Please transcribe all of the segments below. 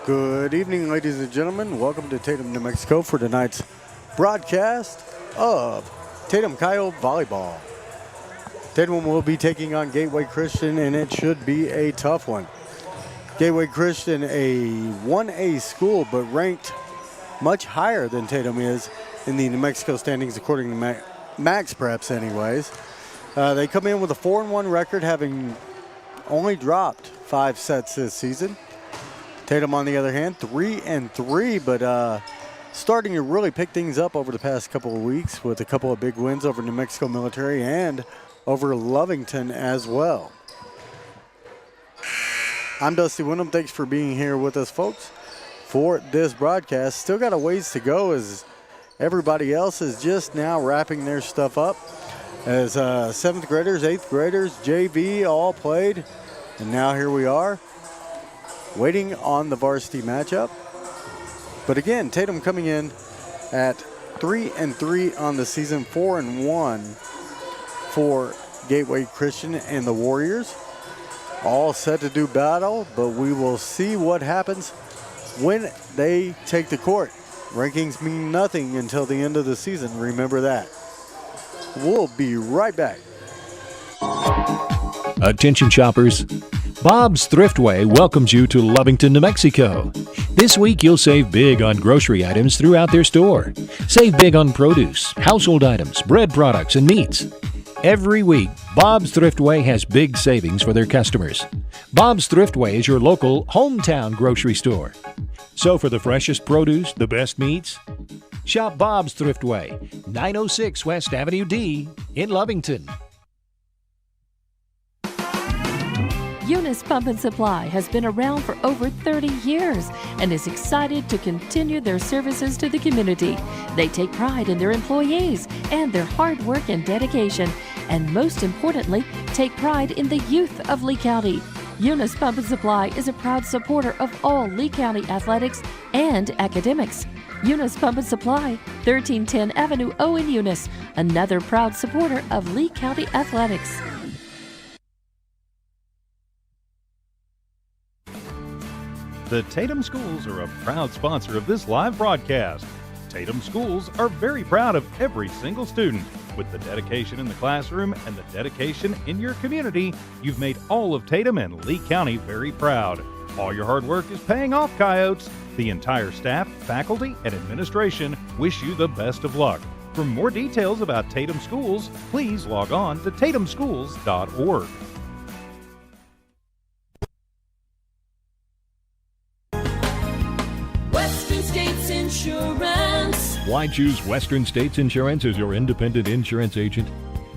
Good evening, ladies and gentlemen. Welcome to Tatum, New Mexico for tonight's broadcast of Tatum Coyote Volleyball. Tatum will be taking on Gateway Christian, and it should be a tough one. Gateway Christian, a 1A school, but ranked much higher than Tatum is in the New Mexico standings, according to Max Preps anyways. They come in with a 4-1 record, having only dropped 5 sets this season. Tatum, on the other hand, 3-3, but starting to really pick things up over the past couple of weeks with a couple of big wins over New Mexico Military and over Lovington as well. I'm Dusty Wyndham. Thanks for being here with us, folks, for this broadcast. Still got a ways to go as everybody else is just now wrapping their stuff up. As 7th graders, 8th graders, JV all played, and now here we are, waiting on the varsity matchup. But again, Tatum coming in at 3-3 on the season, 4-1 for Gateway Christian and the Warriors. All set to do battle, but we will see what happens when they take the court. Rankings mean nothing until the end of the season. Remember that. We'll be right back. Attention shoppers. Bob's Thriftway welcomes you to Lovington, New Mexico. This week you'll save big on grocery items throughout their store. Save big on produce, household items, bread products, and meats. Every week, Bob's Thriftway has big savings for their customers. Bob's Thriftway is your local hometown grocery store. So for the freshest produce, the best meats, shop Bob's Thriftway, 906 West Avenue D in Lovington. Eunice Pump and Supply has been around for over 30 years and is excited to continue their services to the community. They take pride in their employees and their hard work and dedication, and most importantly, take pride in the youth of Lee County. Eunice Pump and Supply is a proud supporter of all Lee County athletics and academics. Eunice Pump and Supply, 1310 Avenue O in Eunice, another proud supporter of Lee County athletics. The Tatum Schools are a proud sponsor of this live broadcast. Tatum Schools are very proud of every single student. With the dedication in the classroom and the dedication in your community, you've made all of Tatum and Lee County very proud. All your hard work is paying off, Coyotes. The entire staff, faculty, and administration wish you the best of luck. For more details about Tatum Schools, please log on to tatumschools.org. Insurance. Why choose Western States Insurance as your independent insurance agent?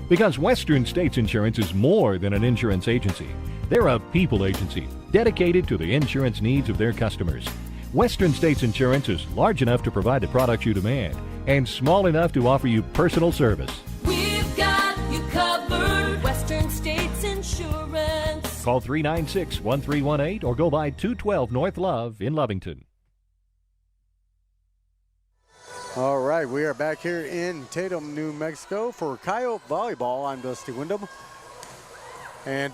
Because Western States Insurance is more than an insurance agency. They're a people agency dedicated to the insurance needs of their customers. Western States Insurance is large enough to provide the products you demand and small enough to offer you personal service. We've got you covered. Western States Insurance. Call 396-1318 or go by 212 North Love in Lovington. All right, we are back here in Tatum, New Mexico for Coyote Volleyball. I'm Dusty Wyndham. And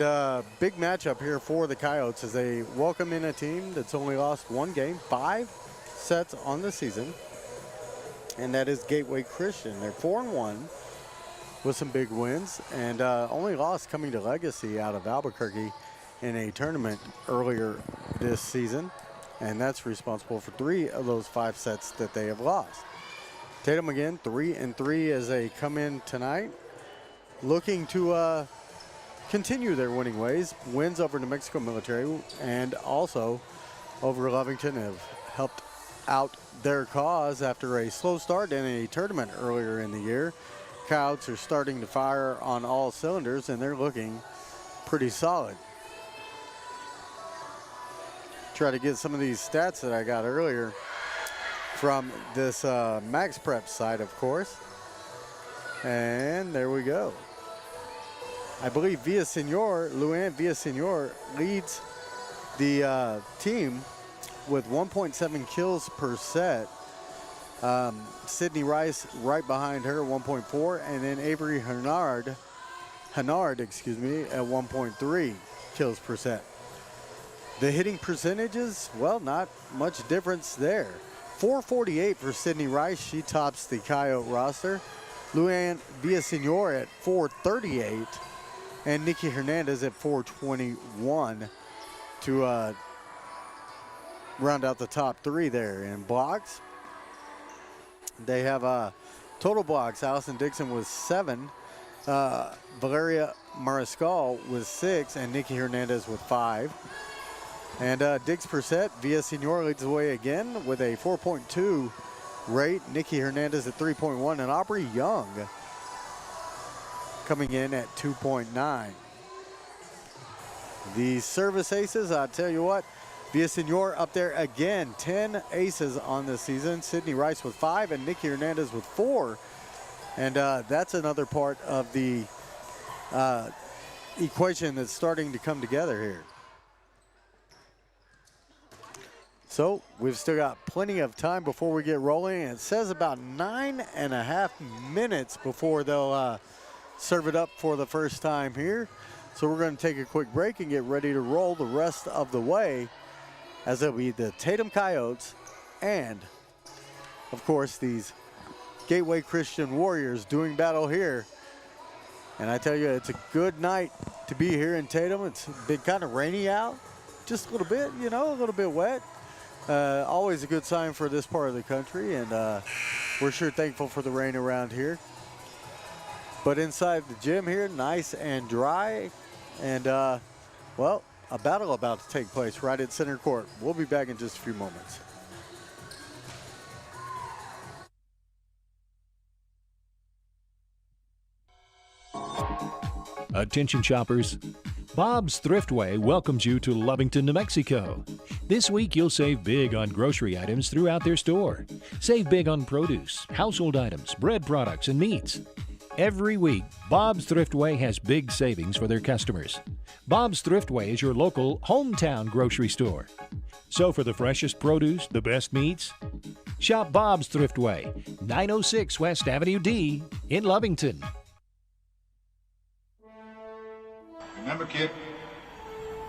big matchup here for the Coyotes as they welcome in a team that's only lost one game, 5 sets on the season. And that is Gateway Christian. They're 4-1 with some big wins, and only lost coming to Legacy out of Albuquerque in a tournament earlier this season. And that's responsible for 3 of those 5 sets that they have lost. Tatum again, 3-3 as they come in tonight, looking to continue their winning ways. Wins over New Mexico Military and also over Lovington have helped out their cause after a slow start in a tournament earlier in the year. Coyotes are starting to fire on all cylinders, and they're looking pretty solid. Try to get some of these stats that I got earlier from this Max Prep site, of course. And there we go. I believe Luann Villasenor leads the team with 1.7 kills per set. Sydney Rice right behind her, 1.4, and then Avery Hennard, at 1.3 kills per set. The hitting percentages, well, not much difference there. 448 for Sydney Rice. She tops the Coyote roster. Luann Villasenor at 438. And Nikki Hernandez at 421 to round out the top three there. In blocks, they have total blocks. Allison Dixon with 7. Valeria Mariscal with 6. And Nikki Hernandez with 5. And digs per set, Villasenor leads the way again with a 4.2 rate. Nikki Hernandez at 3.1, and Aubrey Young coming in at 2.9. The service aces, I'll tell you what, Villasenor up there again, 10 aces on this season. Sydney Rice with 5 and Nikki Hernandez with 4. And that's another part of the equation that's starting to come together here. So we've still got plenty of time before we get rolling. It says about 9.5 minutes before they'll serve it up for the first time here. So we're going to take a quick break and get ready to roll the rest of the way, as it'll be the Tatum Coyotes and, of course, these Gateway Christian Warriors doing battle here. And I tell you, it's a good night to be here in Tatum. It's been kind of rainy out, just a little bit, you know, a little bit wet. Always a good sign for this part of the country, and we're sure thankful for the rain around here. But inside the gym here, nice and dry, and well, a battle about to take place right at center court. We'll be back in just a few moments. Attention shoppers. Bob's Thriftway welcomes you to Lovington, New Mexico. This week you'll save big on grocery items throughout their store. Save big on produce, household items, bread products, and meats. Every week, Bob's Thriftway has big savings for their customers. Bob's Thriftway is your local hometown grocery store. So for the freshest produce, the best meats, shop Bob's Thriftway, 906 West Avenue D in Lovington. Remember, kid,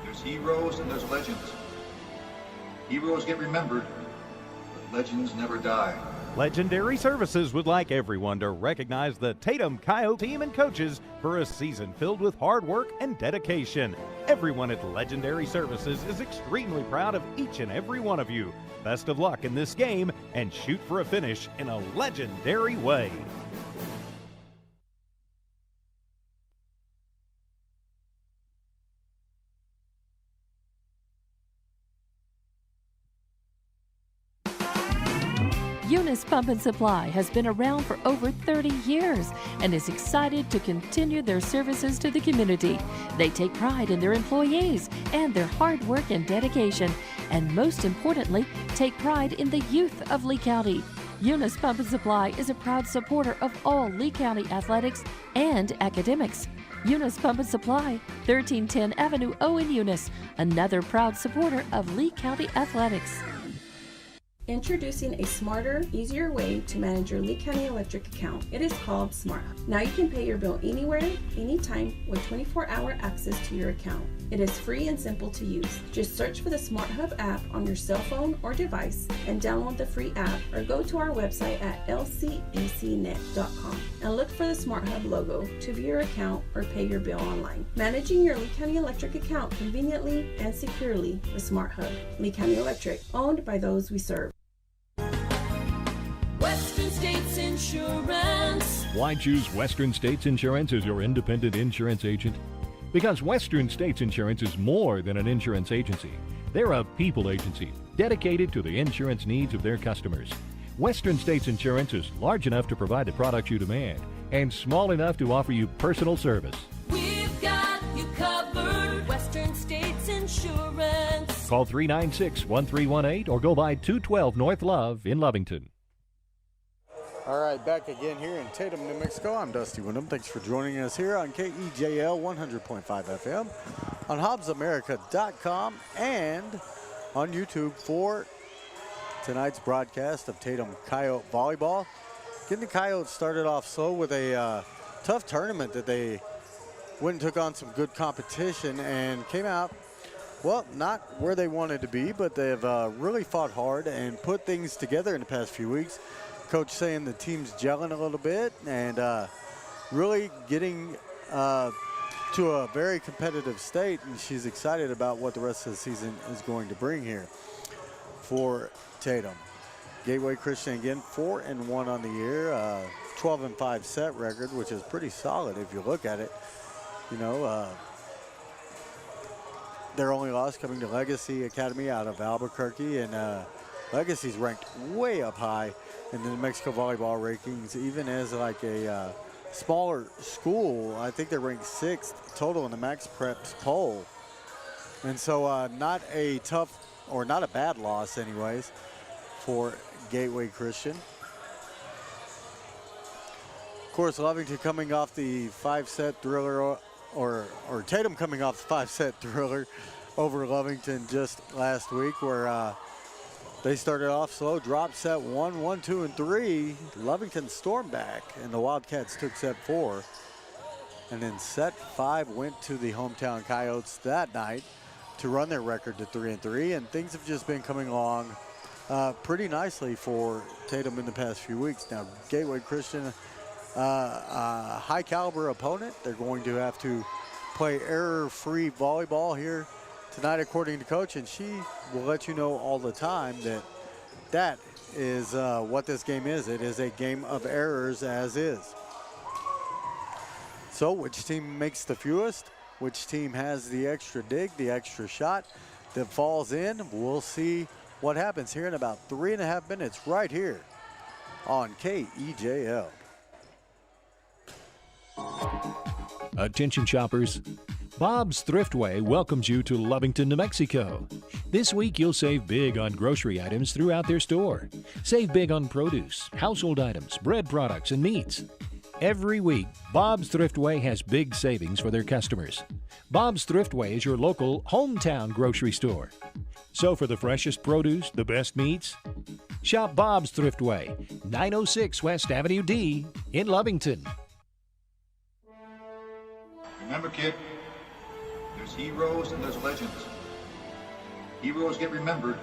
there's heroes and there's legends. Heroes get remembered, but legends never die. Legendary Services would like everyone to recognize the Tatum Coyote team and coaches for a season filled with hard work and dedication. Everyone at Legendary Services is extremely proud of each and every one of you. Best of luck in this game and shoot for a finish in a legendary way. Eunice Pump and Supply has been around for over 30 years and is excited to continue their services to the community. They take pride in their employees and their hard work and dedication, and most importantly, take pride in the youth of Lee County. Eunice Pump and Supply is a proud supporter of all Lee County athletics and academics. Eunice Pump and Supply, 1310 Avenue O in Eunice, another proud supporter of Lee County athletics. Introducing a smarter, easier way to manage your Lee County Electric account. It is called SmartHub. Now you can pay your bill anywhere, anytime, with 24-hour access to your account. It is free and simple to use. Just search for the SmartHub app on your cell phone or device and download the free app, or go to our website at lcecnet.com and look for the SmartHub logo to view your account or pay your bill online. Managing your Lee County Electric account conveniently and securely with SmartHub. Lee County Electric, owned by those we serve. Western States Insurance. Why choose Western States Insurance as your independent insurance agent? Because Western States Insurance is more than an insurance agency. They're a people agency dedicated to the insurance needs of their customers. Western States Insurance is large enough to provide the products you demand and small enough to offer you personal service. We've got you covered. Western States Insurance. Call 396-1318 or go by 212 North Love in Lovington. All right, back again here in Tatum, New Mexico. I'm Dusty Wyndham. Thanks for joining us here on KEJL 100.5 FM, on HobbsAmerica.com, and on YouTube for tonight's broadcast of Tatum Coyote Volleyball. Getting the Coyotes started off slow with a tough tournament that they went and took on some good competition and came out well, not where they wanted to be, but they've really fought hard and put things together in the past few weeks. Coach saying the team's gelling a little bit and really getting to a very competitive state, and she's excited about what the rest of the season is going to bring here for Tatum. Gateway Christian again 4-1 on the year, 12-5 set record, which is pretty solid if you look at it. You know, their only loss coming to Legacy Academy out of Albuquerque, and Legacy's ranked way up high in the New Mexico volleyball rankings, even as like a smaller school. I think they're ranked 6th total in the Max Preps poll. And so not a tough, or not a bad loss anyways, for Gateway Christian. Of course, Lovington coming off the 5-set thriller, or Tatum coming off the 5-set thriller over Lovington just last week, where they started off slow, dropped set 1, 1, 2, and 3. Lovington stormed back, and the Wildcats took set 4. And then set 5 went to the hometown Coyotes that night to run their record to 3-3, and things have just been coming along pretty nicely for Tatum in the past few weeks. Now, Gateway Christian, a high caliber opponent. They're going to have to play error-free volleyball here tonight, according to Coach, and she will let you know all the time that that is what this game is. It is a game of errors as is. So which team makes the fewest? Which team has the extra dig, the extra shot that falls in? We'll see what happens here in about 3.5 minutes right here on KEJL. Attention shoppers. Bob's Thriftway welcomes you to Lovington, New Mexico. This week you'll save big on grocery items throughout their store. Save big on produce, household items, bread products, and meats. Every week, Bob's Thriftway has big savings for their customers. Bob's Thriftway is your local hometown grocery store. So for the freshest produce, the best meats, shop Bob's Thriftway, 906 West Avenue D in Lovington. Remember, kid, there's heroes and there's legends. Heroes get remembered,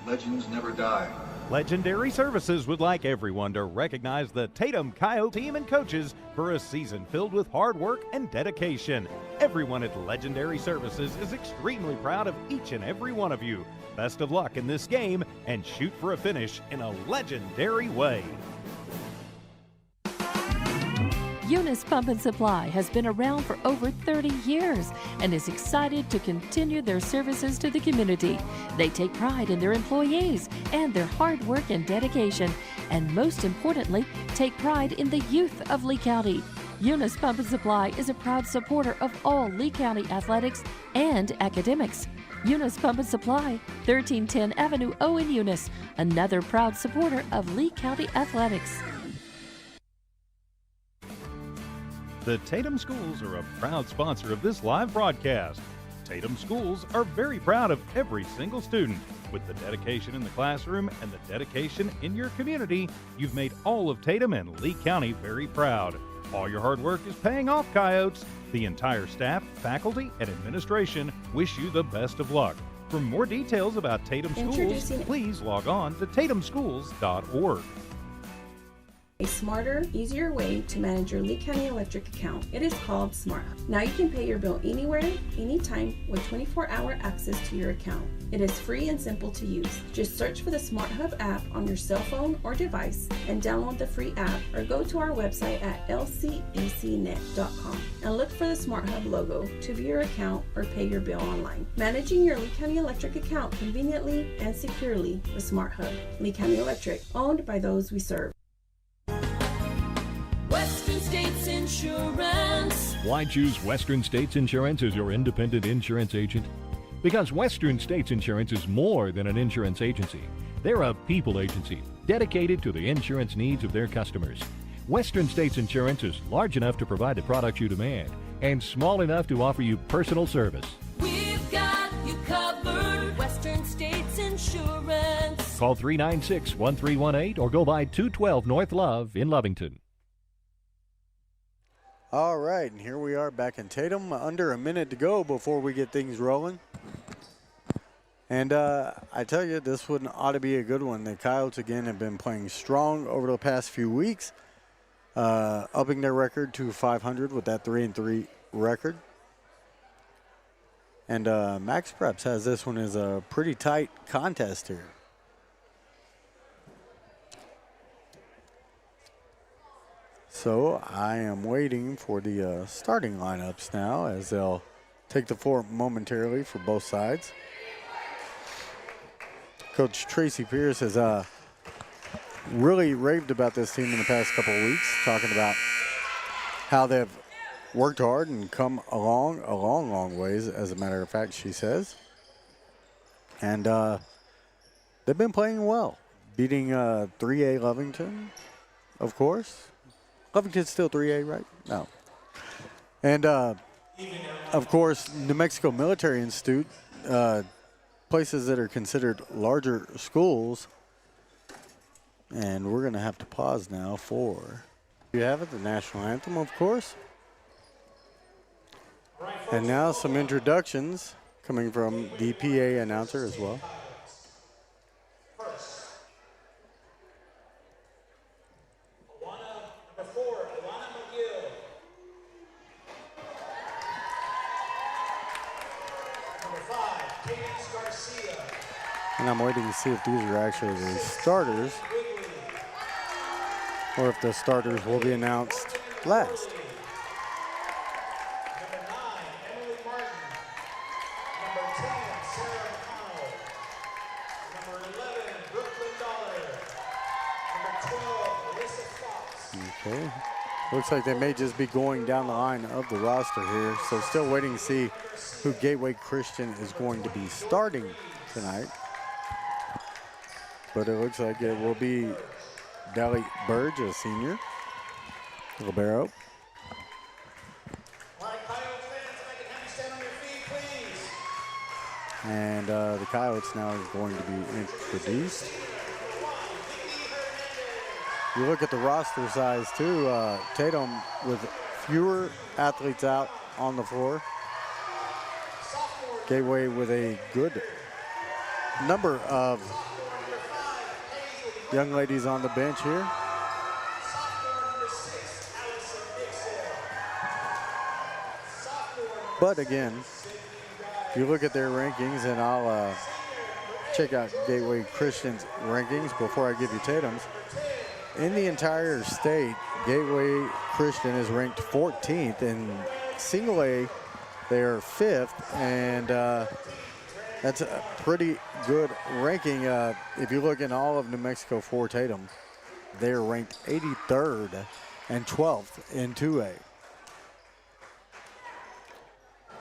but legends never die. Legendary Services would like everyone to recognize the Tatum Coyote team and coaches for a season filled with hard work and dedication. Everyone at Legendary Services is extremely proud of each and every one of you. Best of luck in this game and shoot for a finish in a legendary way. Eunice Pump and Supply has been around for over 30 years and is excited to continue their services to the community. They take pride in their employees and their hard work and dedication, and most importantly, take pride in the youth of Lee County. Eunice Pump and Supply is a proud supporter of all Lee County athletics and academics. Eunice Pump and Supply, 1310 Avenue O in Eunice, another proud supporter of Lee County athletics. The Tatum Schools are a proud sponsor of this live broadcast. Tatum Schools are very proud of every single student. With the dedication in the classroom and the dedication in your community, you've made all of Tatum and Lee County very proud. All your hard work is paying off, Coyotes. The entire staff, faculty, and administration wish you the best of luck. For more details about Tatum Schools, please log on to tatumschools.org. A smarter, easier way to manage your Lee County Electric account. It is called SmartHub. Now you can pay your bill anywhere, anytime, with 24-hour access to your account. It is free and simple to use. Just search for the SmartHub app on your cell phone or device and download the free app, or go to our website at lcecnet.com and look for the SmartHub logo to view your account or pay your bill online. Managing your Lee County Electric account conveniently and securely with SmartHub. Lee County Electric, owned by those we serve. Western States Insurance. Why choose Western States Insurance as your independent insurance agent? Because Western States Insurance is more than an insurance agency. They're a people agency dedicated to the insurance needs of their customers. Western States Insurance is large enough to provide the products you demand and small enough to offer you personal service. We've got you covered. Western States Insurance. Call 396-1318 or go by 212 North Love in Lovington. All right, and here we are back in Tatum. Under a minute to go before we get things rolling. And I tell you, this one ought to be a good one. The Coyotes, again, have been playing strong over the past few weeks, upping their record to 500 with that 3-3 record. And Max Preps has this one as a pretty tight contest here. So I am waiting for the starting lineups now, as they'll take the floor momentarily for both sides. Coach Tracy Pierce has really raved about this team in the past couple of weeks, talking about how they've worked hard and come along a long ways, as a matter of fact, she says. And they've been playing well, beating 3A Lovington, of course. Lovington's still 3A, right? No. And, of course, New Mexico Military Institute, places that are considered larger schools. And we're going to have to pause now for, you have it, the national anthem, of course. And now some introductions coming from the PA announcer as well. And I'm waiting to see if these are actually the starters or if the starters will be announced last. Okay. Looks like they may just be going down the line of the roster here. So still waiting to see who Gateway Christian is going to be starting tonight. But it looks like it will be Dally Burge, a senior, libero. And the Coyotes now is going to be introduced. You look at the roster size too, Tatum with fewer athletes out on the floor. Gateway with a good number of young ladies on the bench here. But again, if you look at their rankings, and I'll check out Gateway Christian's rankings before I give you Tatum's. In the entire state, Gateway Christian is ranked 14th. In single A, they are 5th, and that's a pretty good ranking. If you look in all of New Mexico for Tatum, they are ranked 83rd and 12th in 2A.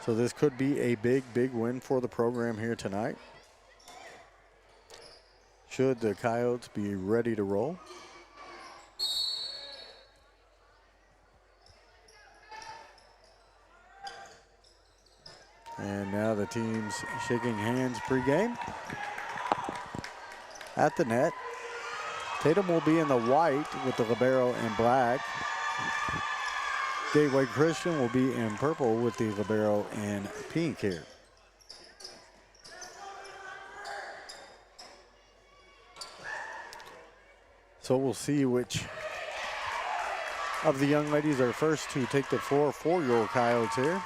So this could be a big win for the program here tonight, should the Coyotes be ready to roll. And now the team's shaking hands pregame at the net. Tatum will be in the white with the libero in black. Gateway Christian will be in purple with the libero in pink here. So we'll see which of the young ladies are first to take the floor for your Coyotes here.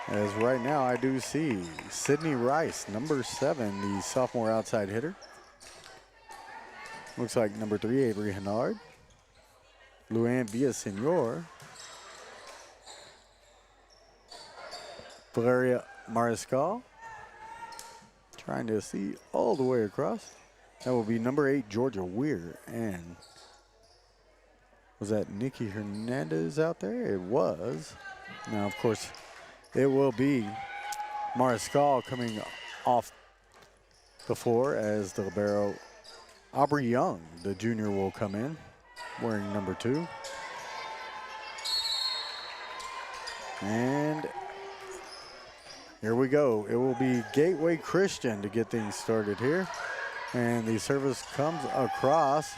As right now I do see Sydney Rice, number 7, the sophomore outside hitter. Looks like number 3, Avery Hennard. Luann Villasenor. Valeria Mariscal. Trying to see all the way across. That will be number 8, Georgia Weir. And was that Nikki Hernandez out there? It was. Now, of course, it will be Mariscal coming off the floor as the libero. Aubrey Young, the junior, will come in wearing number 2. And here we go. It will be Gateway Christian to get things started here. And the service comes across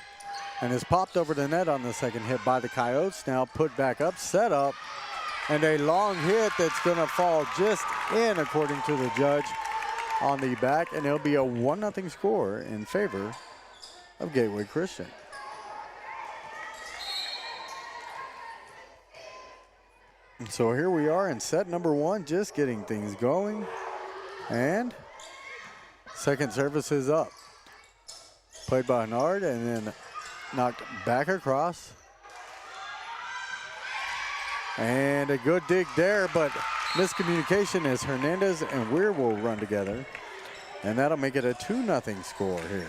and is popped over the net on the second hit by the Coyotes. Now put back up, set up, And a long hit that's going to fall just in, according to the judge, on the back. And it'll be a 1-0 score in favor of Gateway Christian. So here we are in set number 1, just getting things going. And second service is up. Played by Hennard and then knocked back across. And a good dig there, but miscommunication as Hernandez and Weir will run together. And that'll make it a 2-0 score here.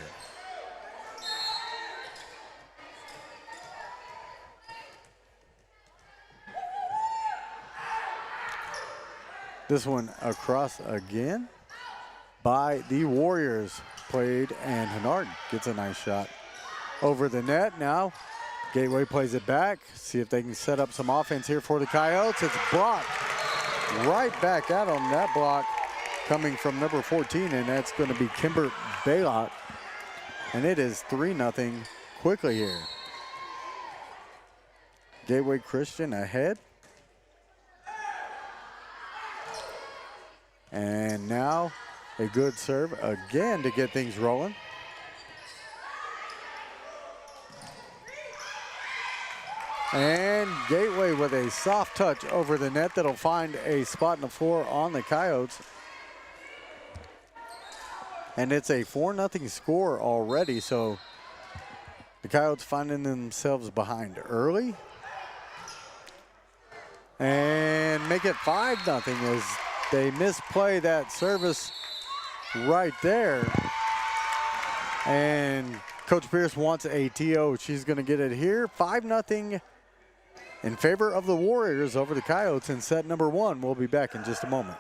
This one across again by the Warriors. Played, and Hennard gets a nice shot over the net. Now Gateway plays it back. See if they can set up some offense here for the Coyotes. It's blocked right back at them. That block coming from number 14, and that's going to be Kimber Baylock. And it is 3-0 quickly here. Gateway Christian ahead. And now a good serve again to get things rolling. And Gateway with a soft touch over the net that'll find a spot in the floor on the Coyotes. And it's a 4-0 score already, so the Coyotes finding themselves behind early. And make it 5-0 as they misplay that service right there. And Coach Pierce wants a TO. She's going to get it here. 5-0 in favor of the Warriors over the Coyotes in set number 1. We'll be back in just a moment.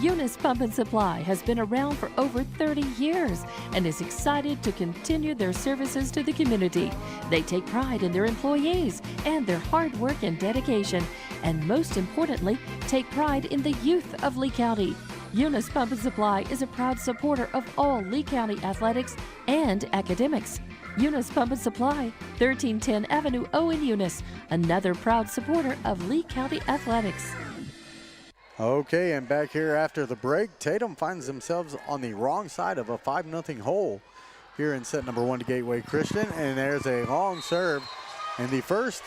Eunice Pump and Supply has been around for over 30 years and is excited to continue their services to the community. They take pride in their employees and their hard work and dedication, and most importantly, take pride in the youth of Lee County. Eunice Pump and Supply is a proud supporter of all Lee County athletics and academics. Eunice Pump and Supply, 1310 Avenue O in Eunice, another proud supporter of Lee County athletics. Okay, and back here after the break, Tatum finds themselves on the wrong side of a 5-0 hole here in set number 1 to Gateway Christian. And there's a long serve. And the first,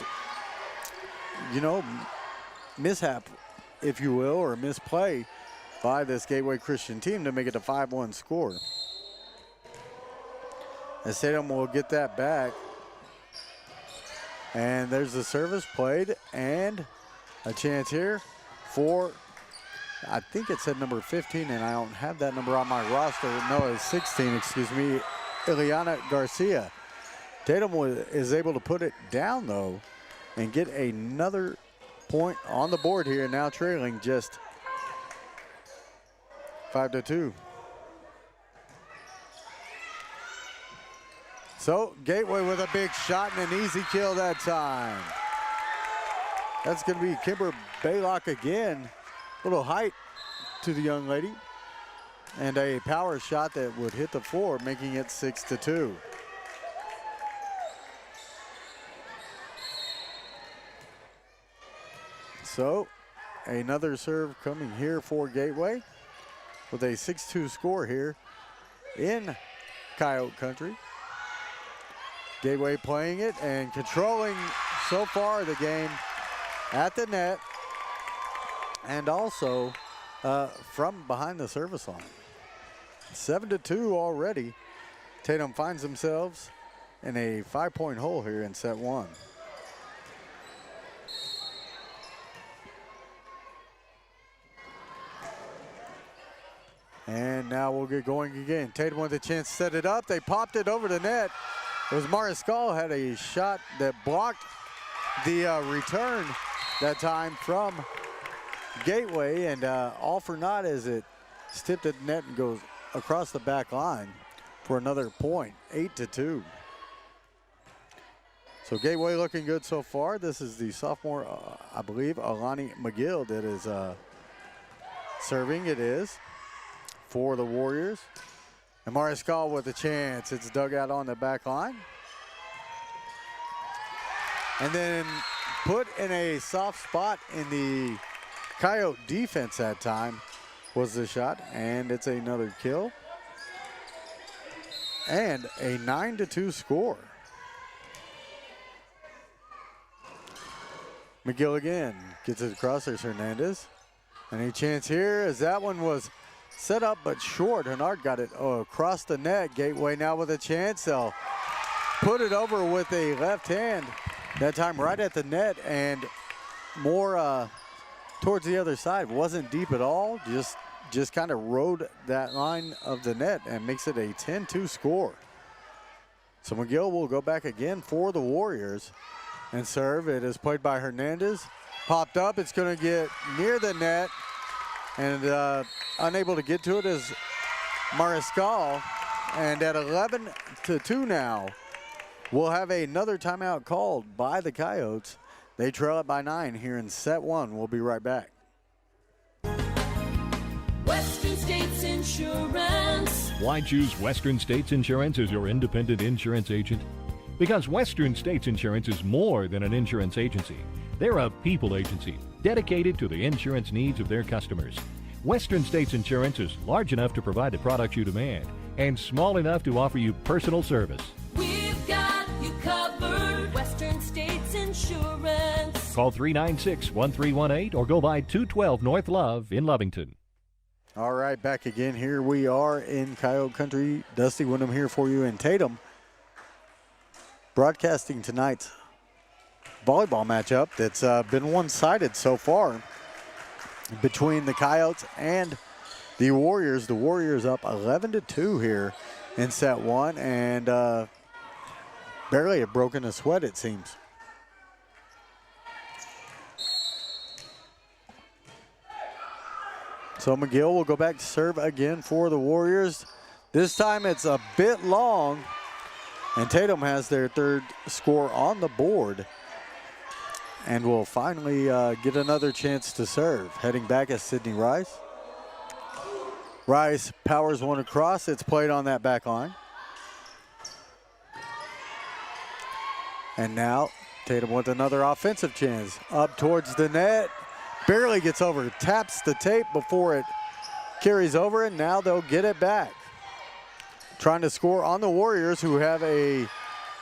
mishap, if you will, or misplay by this Gateway Christian team to make it a 5-1 score. As Tatum will get that back. And there's the service played and a chance here for, I think it said number 15, and I don't have that number on my roster. No, it's 16, excuse me, Ileana Garcia. Tatum is able to put it down, though, and get another point on the board here, now trailing just 5-2. So Gateway with a big shot and an easy kill that time. That's going to be Kimber Baylock again. Little height to the young lady. And a power shot that would hit the floor, making it 6-2. So another serve coming here for Gateway with a 6-2 score here in Coyote Country. Gateway playing it and controlling so far the game at the net and also from behind the service line. 7-2 already. Tatum finds themselves in a 5-point hole here in set 1. And now we'll get going again. Tatum with a chance to set it up. They popped it over the net. It was Mariscal had a shot that blocked the return that time from Gateway, and all for naught as it tipped at the net and goes across the back line for another point, 8-2. So Gateway looking good so far. This is the sophomore, I believe, Alani McGill that is serving. It is for the Warriors. And Mariscal with a chance. It's dug out on the back line. and then put in a soft spot in the Coyote defense that time was the shot, and it's another kill. And a 9-2 score. McGill again gets it across. There's Hernandez. Any chance here as that one was set up but short. Hernard got it across the net. Gateway now with a chance. They'll put it over with a left hand. That time right at the net and more towards the other side. Wasn't deep at all. Just kind of rode that line of the net and makes it a 10-2 score. So McGill will go back again for the Warriors and serve. It is played by Hernandez. Popped up. It's going to get near the net. And unable to get to it is Mariscal. And at 11-2 now, we'll have another timeout called by the Coyotes. They trail it by 9 here in set 1. We'll be right back. Western States Insurance. Why choose Western States Insurance as your independent insurance agent? Because Western States Insurance is more than an insurance agency. They're a people agency dedicated to the insurance needs of their customers. Western States Insurance is large enough to provide the products you demand and small enough to offer you personal service. We've got you covered. Western States Insurance. Call 396-1318 or go by 212 North Love in Lovington. All right, back again. Here we are in Coyote Country. Dusty Wyndham here for you in Tatum. Broadcasting tonight's volleyball matchup that's been one-sided so far between the Coyotes and the Warriors. The Warriors up 11-2 here in set 1 and barely have broken a sweat, it seems. So McGill will go back to serve again for the Warriors. This time it's a bit long, and Tatum has their third score on the board and will finally get another chance to serve. Heading back is Sydney Rice. Rice powers one across. It's played on that back line. And now Tatum with another offensive chance. Up towards the net. Barely gets over. Taps the tape before it carries over, and now they'll get it back. Trying to score on the Warriors, who have a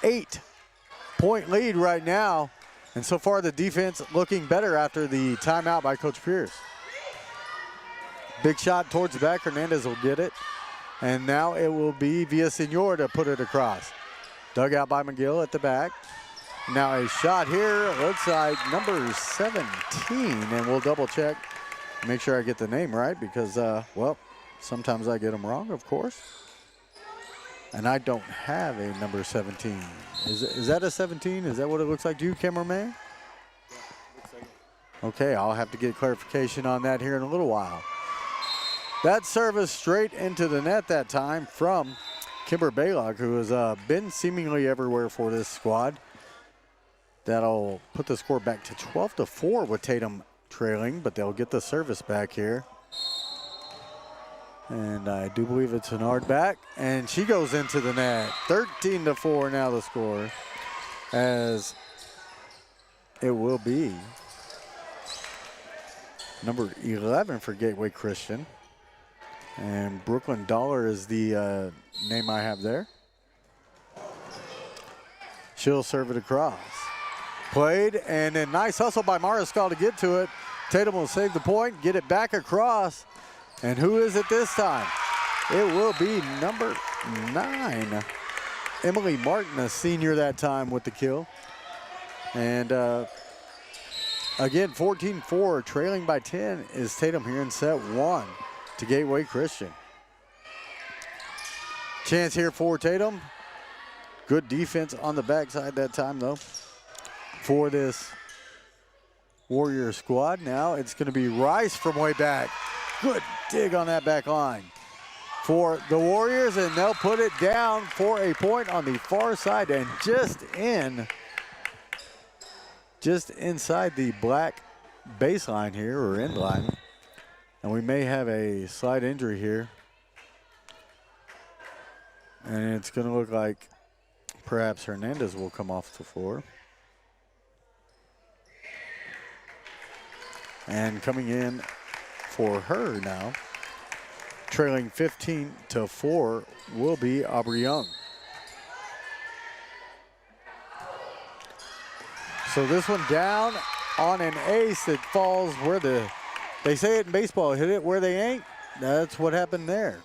8-point lead right now. And so far the defense looking better after the timeout by Coach Pierce. Big shot towards the back. Hernandez will get it. And now it will be Villasenor to put it across. Dug out by McGill at the back. Now a shot here. Looks like number 17. And we'll double check. Make sure I get the name right because, well, sometimes I get them wrong, of course. And I don't have a number 17. Is that a 17? Is that what it looks like to you, cameraman? Yeah, looks like it. Okay, I'll have to get clarification on that here in a little while. That service straight into the net that time from Kimber Baylock, who has been seemingly everywhere for this squad. That'll put the score back to 12-4 with Tatum trailing, but they'll get the service back here. And I do believe it's Hernard back, and she goes into the net. 13-4 now the score, as it will be number 11 for Gateway Christian. And Brooklyn Dollar is the name I have there. She'll serve it across. Played, and then nice hustle by Mariscal to get to it. Tatum will save the point, get it back across. And who is it this time? It will be number 9. Emily Martin, a senior that time with the kill. And again, 14-4, trailing by 10 is Tatum here in set 1 to Gateway Christian. Chance here for Tatum. Good defense on the backside that time, though, for this Warrior squad. Now it's going to be Rice from way back. Good dig on that back line for the Warriors, and they'll put it down for a point on the far side and just inside the black baseline here, or end line. And we may have a slight injury here. And it's going to look like perhaps Hernandez will come off the floor. And coming in for her now, trailing 15-4, will be Aubrey Young. So this one down on an ace. It falls where they say it in baseball, hit it where they ain't. That's what happened there.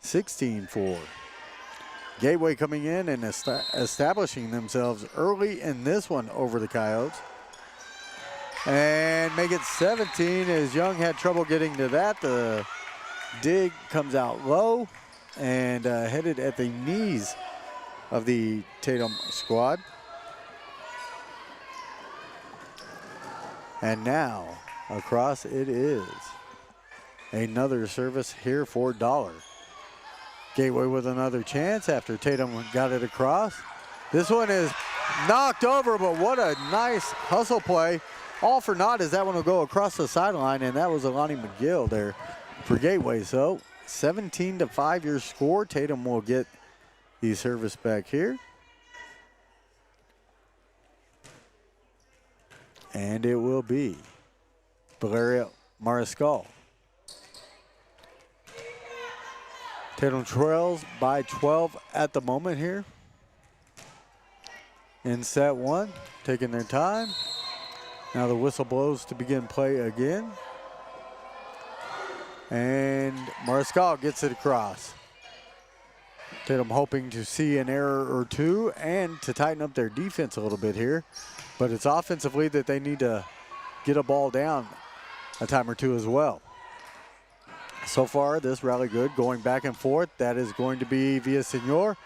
16-4. Gateway coming in and establishing themselves early in this one over the Coyotes. And make it 17 as Young had trouble getting to that. The dig comes out low and headed at the knees of the Tatum squad. And now across it is. Another service here for Dollar. Gateway with another chance after Tatum got it across. This one is knocked over, but what a nice hustle play. All for naught as that one will go across the sideline, and that was Alani McGill there for Gateway. So 17-5 your score. Tatum will get the service back here. And it will be Valeria Mariscal. Tatum trails by 12 at the moment here. In set one, taking their time. Now the whistle blows to begin play again. And Mariscal gets it across. Tatum hoping to see an error or two and to tighten up their defense a little bit here. But it's offensively that they need to get a ball down a time or two as well. So far, this rally good, going back and forth. That is going to be Villaseñor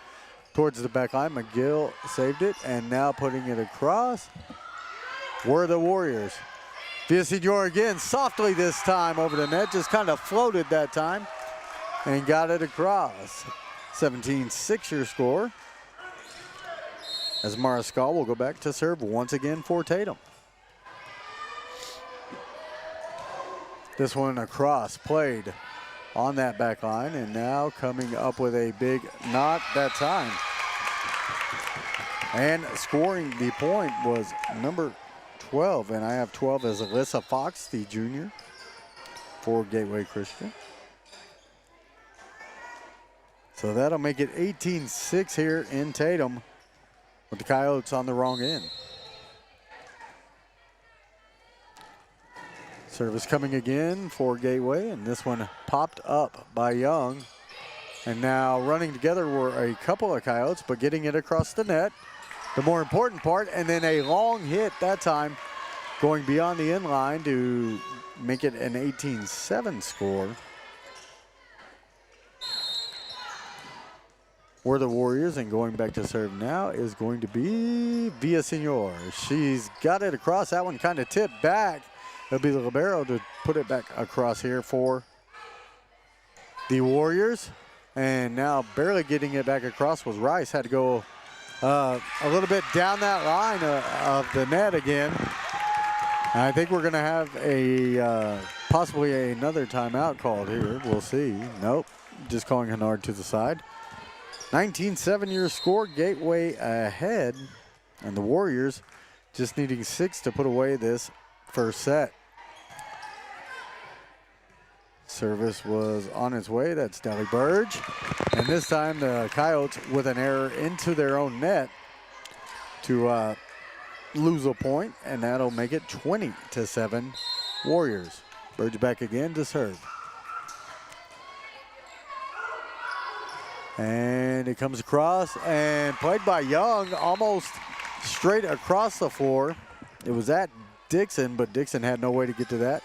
towards the back line. McGill saved it, and now putting it across were the Warriors. Villaseñor again, softly this time over the net, just kind of floated that time and got it across. 17-6 your score. As Mariscal will go back to serve once again for Tatum. This one across, played on that back line, and now coming up with a big knot that time. And scoring the point was number 12, and I have 12 as Alyssa Fox, the junior for Gateway Christian. So that'll make it 18-6 here in Tatum, with the Coyotes on the wrong end. Service coming again for Gateway, and this one popped up by Young. And now running together were a couple of Coyotes, but getting it across the net, the more important part, and then a long hit that time going beyond the end line to make it an 18-7 score. Were the Warriors, and going back to serve now is going to be Villaseñor. She's got it across. That one kind of tipped back. It'll be the libero to put it back across here for the Warriors. And now barely getting it back across was Rice. Had to go a little bit down that line of the net again. I think we're going to have a possibly another timeout called here. We'll see. Nope, just calling Hennard to the side. 19-7 your score, Gateway ahead, and the Warriors just needing 6 to put away this first set. Service was on its way. That's Dally Burge. And this time the Coyotes with an error into their own net to lose a point, and that'll make it 20-7 Warriors. Burge back again to serve. And it comes across and played by Young almost straight across the floor. It was at Dixon, but Dixon had no way to get to that.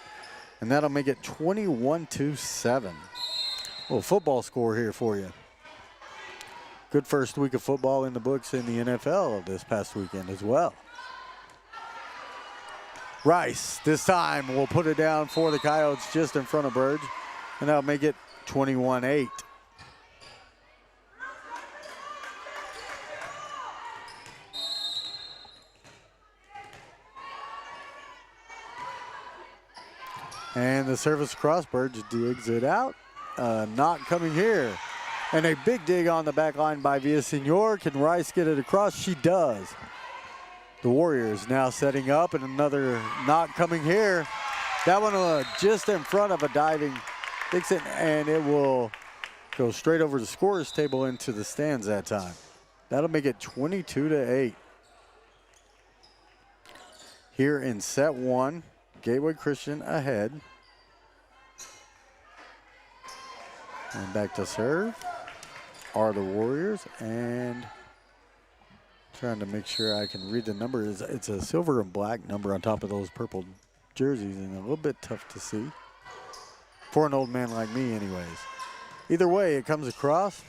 And that'll make it 21-7. A little football score here for you. Good first week of football in the books in the NFL this past weekend as well. Rice this time will put it down for the Coyotes just in front of Burge. And that'll make it 21-8. And the service across, Burge digs it out. Not coming here. And a big dig on the back line by Villaseñor. Can Rice get it across? She does. The Warriors now setting up, and another not coming here. That one just in front of a diving Dixon, and it will go straight over the scorer's table into the stands that time. That'll make it 22-8. Here in set one, Gateway Christian ahead. And back to serve are the Warriors, and trying to make sure I can read the number. It's a silver and black number on top of those purple jerseys, and a little bit tough to see for an old man like me anyways. Either way, it comes across,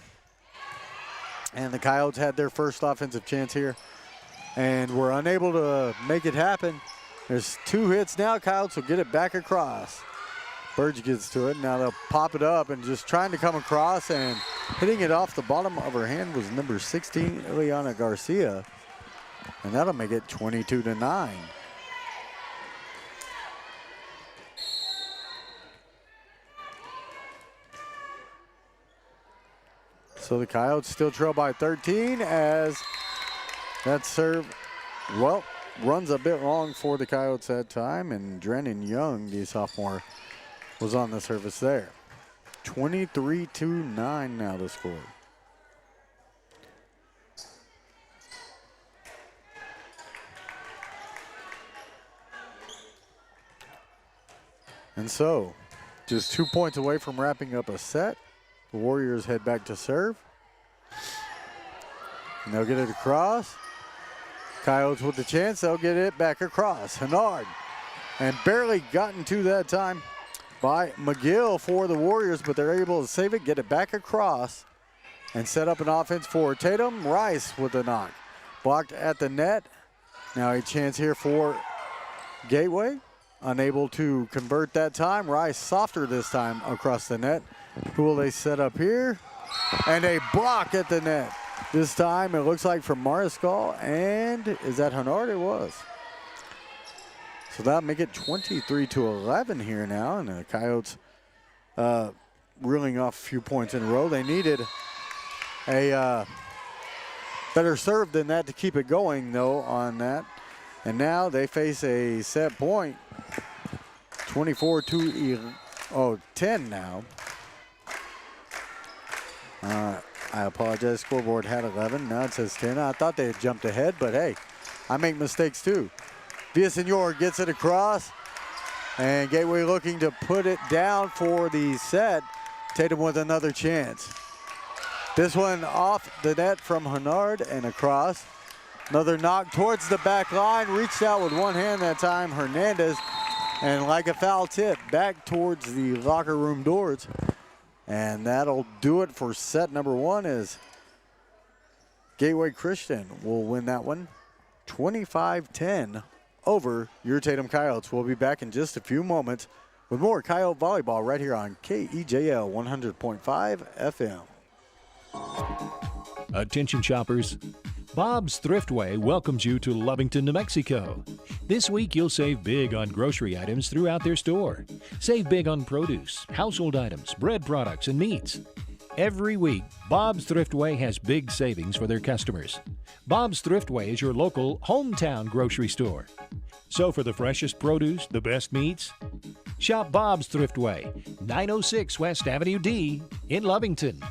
and the Coyotes had their first offensive chance here and were unable to make it happen. There's 2 hits now. Coyotes will get it back across. Burge gets to it. Now they'll pop it up, and just trying to come across, and hitting it off the bottom of her hand was number 16, Ileana Garcia, and that'll make it 22-9. So the Coyotes still trail by 13 as that serve, well, runs a bit long for the Coyotes that time, and Drennan Young, the sophomore, was on the service there. 23-9 now the score. And so, just 2 points away from wrapping up a set. The Warriors head back to serve. And they'll get it across. Coyotes with the chance, they'll get it back across. Hennard, and barely gotten to that time by McGill for the Warriors, but they're able to save it, get it back across, and set up an offense for Tatum. Rice with the knock. Blocked at the net. Now a chance here for Gateway. Unable to convert that time. Rice softer this time across the net. Who will they set up here? And a block at the net. This time it looks like from Mariscal, and is that Hennard? It was. So that'll make it 23-11 here now, and the Coyotes reeling off a few points in a row. They needed a better serve than that to keep it going, though, on that. And now they face a set point, 24-10 now. I apologize, scoreboard had 11, now it says 10. I thought they had jumped ahead, but hey, I make mistakes too. Villasenor gets it across, and Gateway looking to put it down for the set. Tatum with another chance. This one off the net from Hennard and across. Another knock towards the back line, reached out with one hand that time, Hernandez, and like a foul tip, back towards the locker room doors. And that'll do it for set number one, as Gateway Christian will win that one 25-10 over your Tatum Coyotes. We'll be back in just a few moments with more Coyote Volleyball right here on KEJL 100.5 FM. Attention shoppers. Bob's Thriftway welcomes you to Lovington, New Mexico. This week you'll save big on grocery items throughout their store. Save big on produce, household items, bread products, and meats. Every week, Bob's Thriftway has big savings for their customers. Bob's Thriftway is your local hometown grocery store. So for the freshest produce, the best meats, shop Bob's Thriftway, 906 West Avenue D in Lovington.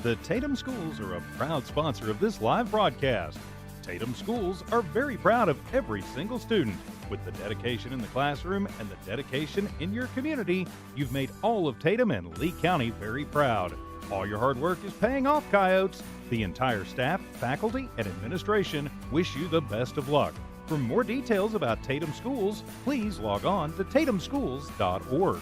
The Tatum Schools are a proud sponsor of this live broadcast. Tatum Schools are very proud of every single student. With the dedication in the classroom and the dedication in your community, you've made all of Tatum and Lee County very proud. All your hard work is paying off, Coyotes. The entire staff, faculty, and administration wish you the best of luck. For more details about Tatum Schools, please log on to tatumschools.org.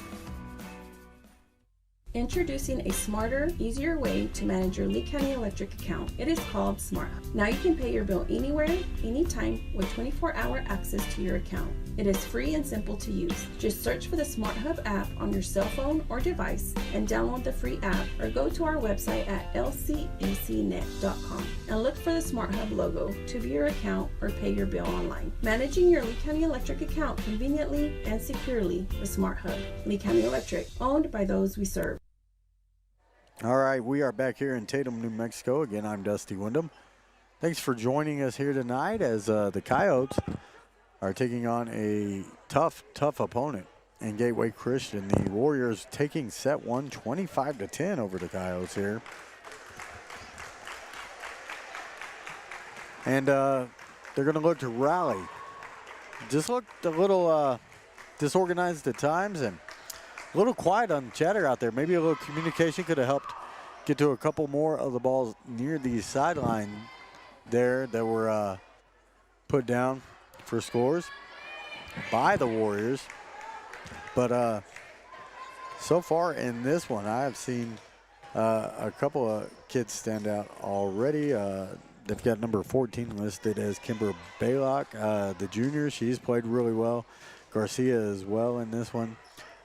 Introducing a smarter, easier way to manage your Lee County Electric account. It is called SmartHub. Now you can pay your bill anywhere, anytime, with 24-hour access to your account. It is free and simple to use. Just search for the SmartHub app on your cell phone or device and download the free app, or go to our website at lcecnet.com and look for the SmartHub logo to view your account or pay your bill online. Managing your Lee County Electric account conveniently and securely with SmartHub. Lee County Electric, owned by those we serve. All right, we are back here in Tatum, New Mexico. Again, I'm Dusty Wyndham. Thanks for joining us here tonight as the Coyotes are taking on a tough opponent in Gateway Christian. The Warriors taking set one 25-10 over the Coyotes here. And they're going to look to rally. Just looked a little disorganized at times and a little quiet on chatter out there. Maybe a little communication could have helped get to a couple more of the balls near the sideline there that were put down for scores by the Warriors. But so far in this one, I have seen a couple of kids stand out already. They've got number 14 listed as Kimber Baylock, the junior. She's played really well. Garcia as well in this one.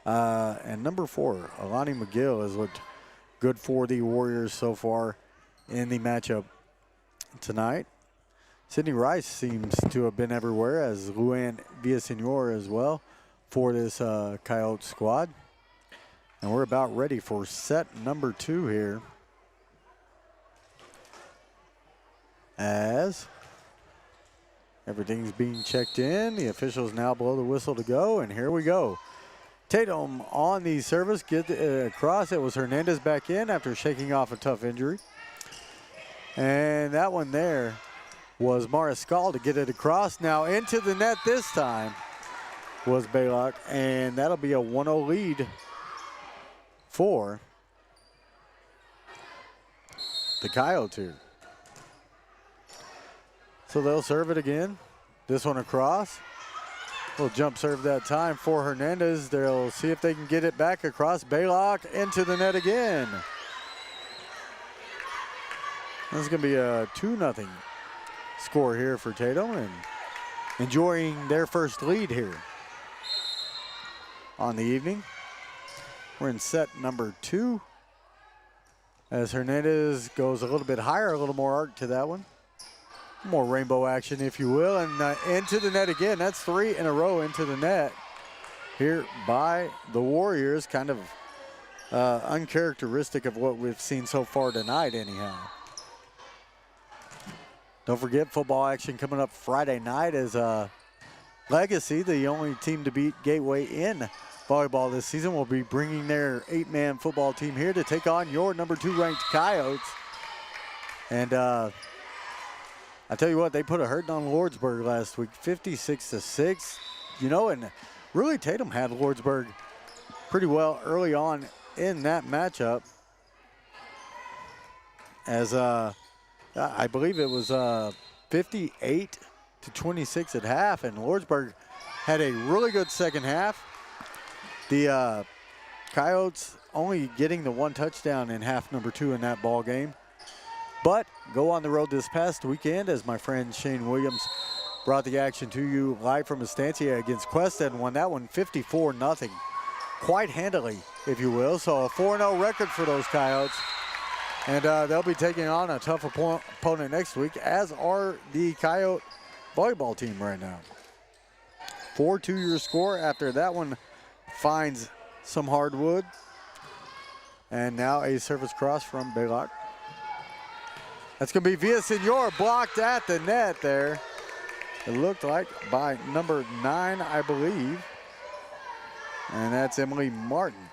And number 4, Alani McGill, has looked good for the Warriors so far in the matchup tonight. Sydney Rice seems to have been everywhere, as Luann Villasenor as well for this Coyote squad. And we're about ready for set number 2 here, as everything's being checked in. The officials now blow the whistle to go, and here we go. Tatum on the service, get across. It was Hernandez back in after shaking off a tough injury. And that one there was Mariscal to get it across. Now into the net this time was Baylock, and that'll be a 1-0 lead for the Coyotes here. So they'll serve it again. This one across. Little jump serve that time for Hernandez. They'll see if they can get it back across. Baylock into the net again. This is going to be a 2-0 score here for Tatum, and enjoying their first lead here on the evening. We're in set number 2, as Hernandez goes a little bit higher, a little more arc to that one. More rainbow action, if you will, and into the net again. That's 3 in a row into the net here by the Warriors. Kind of uncharacteristic of what we've seen so far tonight anyhow. Don't forget, football action coming up Friday night as Legacy, the only team to beat Gateway in volleyball this season, will be bringing their 8-man football team here to take on your number 2 ranked Coyotes. And I tell you what, they put a hurting on Lordsburg last week, 56-6. You know, and really Tatum had Lordsburg pretty well early on in that matchup, as I believe it was 58-26 at half, and Lordsburg had a really good second half. The Coyotes only getting the 1 touchdown in half number 2 in that ball game. But go on the road this past weekend, as my friend Shane Williams brought the action to you live from Estancia against Cuesta, and won that one 54-0. Quite handily, if you will. So a 4-0 record for those Coyotes. And they'll be taking on a tough opponent next week, as are the Coyote volleyball team right now. 4-2 your score after that one finds some hardwood. And now a service cross from Baylock. That's going to be Villasenor, blocked at the net there. It looked like by number 9, I believe. And that's Emily Martin,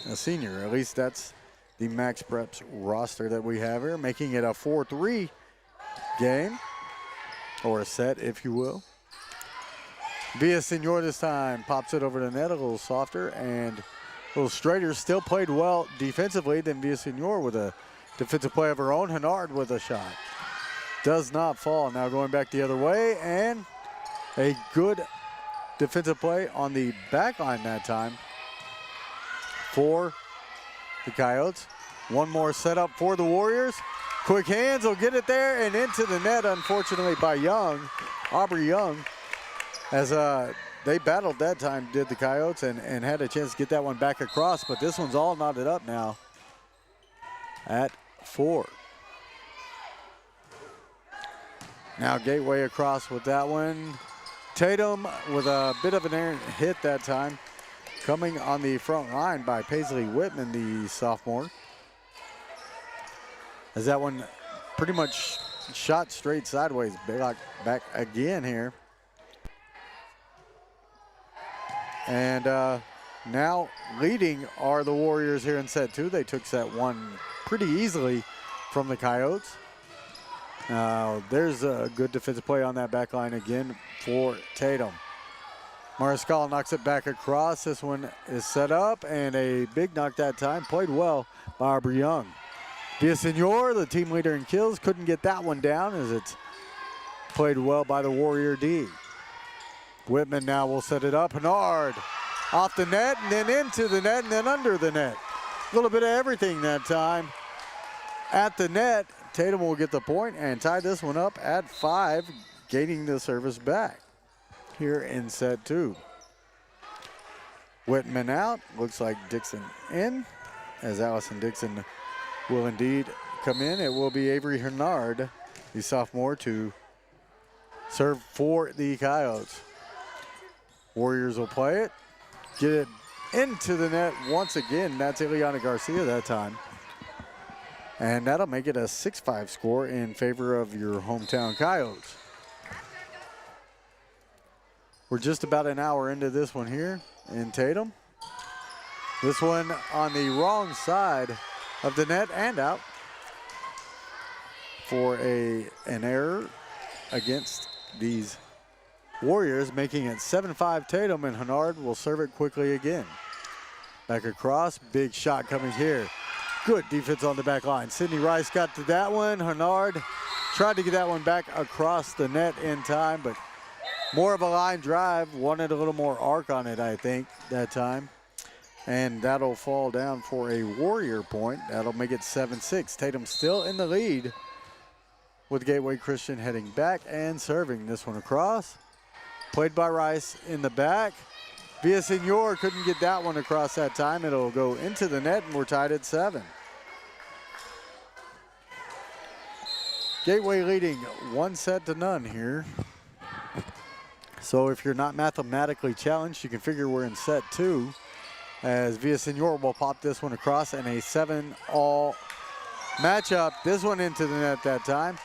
a senior. At least that's the Max Preps roster that we have here, making it a 4-3 game, or a set, if you will. Villasenor this time pops it over the net, a little softer and a little straighter. Still played well defensively. Then Villasenor with a defensive play of her own. Hennard with a shot. Does not fall. Now going back the other way, and a good defensive play on the back line that time for the Coyotes. One more setup for the Warriors. Quick hands will get it there and into the net, unfortunately, by Young, Aubrey Young, as they battled that time, did the Coyotes, and had a chance to get that one back across, but this one's all knotted up now at 4. Now Gateway across with that one. Tatum with a bit of an errant hit that time, coming on the front line by Paisley Whitman, the sophomore. As that one pretty much shot straight sideways. Baylock back again here. And now leading are the Warriors here in set 2. They took set 1 pretty easily from the Coyotes. There's a good defensive play on that back line again for Tatum. Mariscal knocks it back across. This one is set up, and a big knock that time. Played well by Aubrey Young. Villasenor, the team leader in kills, couldn't get that one down as it's played well by the Warrior D. Whitman now will set it up. Hennard off the net, and then into the net, and then under the net. A little bit of everything that time. At the net, Tatum will get the point and tie this one up at 5, gaining the service back here in set 2. Whitman out. Looks like Dixon in, as Allison Dixon will indeed come in. It will be Avery Hennard, the sophomore, to serve for the Coyotes. Warriors will play it. Get it into the net once again. That's Ileana Garcia that time. And that'll make it a 6-5 score in favor of your hometown Coyotes. We're just about an hour into this one here in Tatum. This one on the wrong side of the net and out for an error against these Warriors, making it 7-5 Tatum, and Hennard will serve it quickly again. Back across, big shot coming here. Good defense on the back line. Sydney Rice got to that one. Hennard tried to get that one back across the net in time, but more of a line drive. Wanted a little more arc on it, I think, that time. And that'll fall down for a Warrior point. That'll make it 7-6. Tatum still in the lead with Gateway Christian heading back and serving this one across. Played by Rice in the back. Villasenor couldn't get that one across that time. It'll go into the net, and we're tied at 7. Gateway leading 1-0 here. So if you're not mathematically challenged, you can figure we're in set 2, as Villasenor will pop this one across in a 7-all matchup. This one into the net that time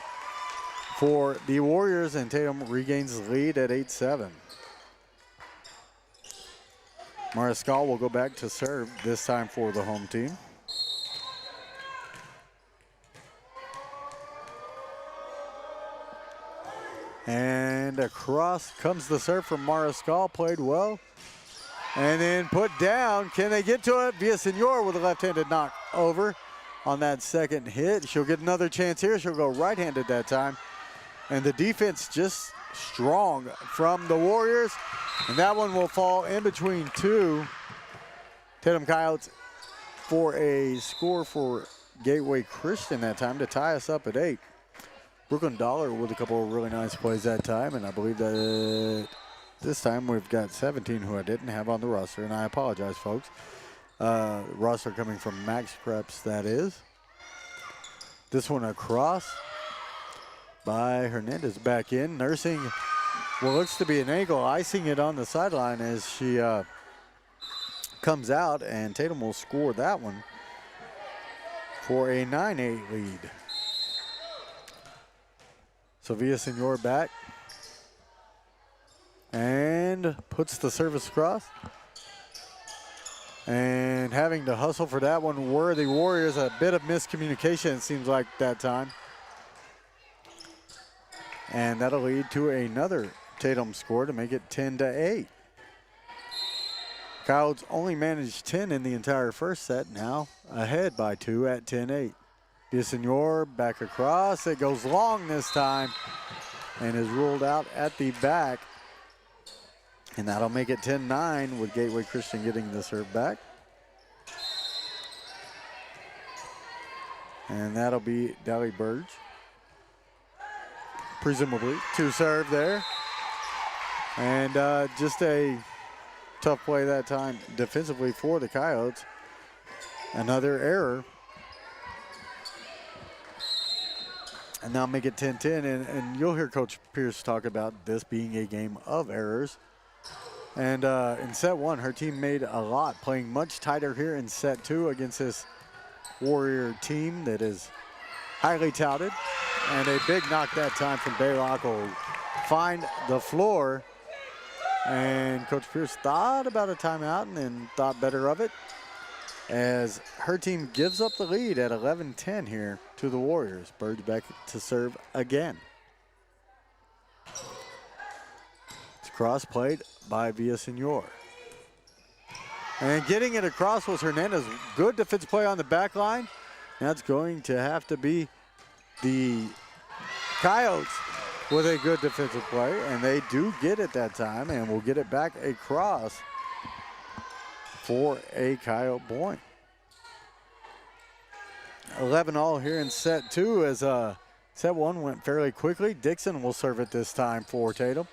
for the Warriors, and Tatum regains the lead at 8-7. Mariscal will go back to serve, this time for the home team. And across comes the serve from Mariscal, played well. And then put down, can they get to it? Villasenor with a left-handed knock over on that second hit. She'll get another chance here. She'll go right-handed that time. And the defense just strong from the Warriors. And that one will fall in between two. Tatum Coyotes for a score for Gateway Christian that time to tie us up at 8. Brooklyn Dollar with a couple of really nice plays that time. And I believe that this time we've got 17 who I didn't have on the roster. And I apologize, folks. Roster coming from Max Preps, that is. This one across by Hernandez back in. Nursing what looks to be an ankle, icing it on the sideline as she comes out, and Tatum will score that one for a 9-8 lead. So Villasenor back and puts the service across. And having to hustle for that one were the Warriors. A bit of miscommunication, it seems like, that time. And that'll lead to another Tatum score to make it 10-8. Coyotes only managed 10 in the entire first set, now ahead by 2 at 10-8. Villasenor back across. It goes long this time and is ruled out at the back. And that'll make it 10-9 with Gateway Christian getting the serve back. And that'll be Dally Burge. Presumably to serve there. And just a tough play that time defensively for the Coyotes. Another error. And now make it 10-10. And you'll hear Coach Pierce talk about this being a game of errors. And in set 1, her team made a lot, playing much tighter here in set 2 against this Warrior team that is highly touted. And a big knock that time from Baylock will find the floor. And Coach Pierce thought about a timeout and then thought better of it as her team gives up the lead at 11-10 here to the Warriors. Birds back to serve again. It's cross played by Villasenor. And getting it across was Hernandez. Good defensive play on the back line. That's going to have to be the Coyotes with a good defensive play, and they do get it that time, and will get it back across for a Coyote point. 11-all here in set two as set one went fairly quickly. Dixon will serve it this time for Tatum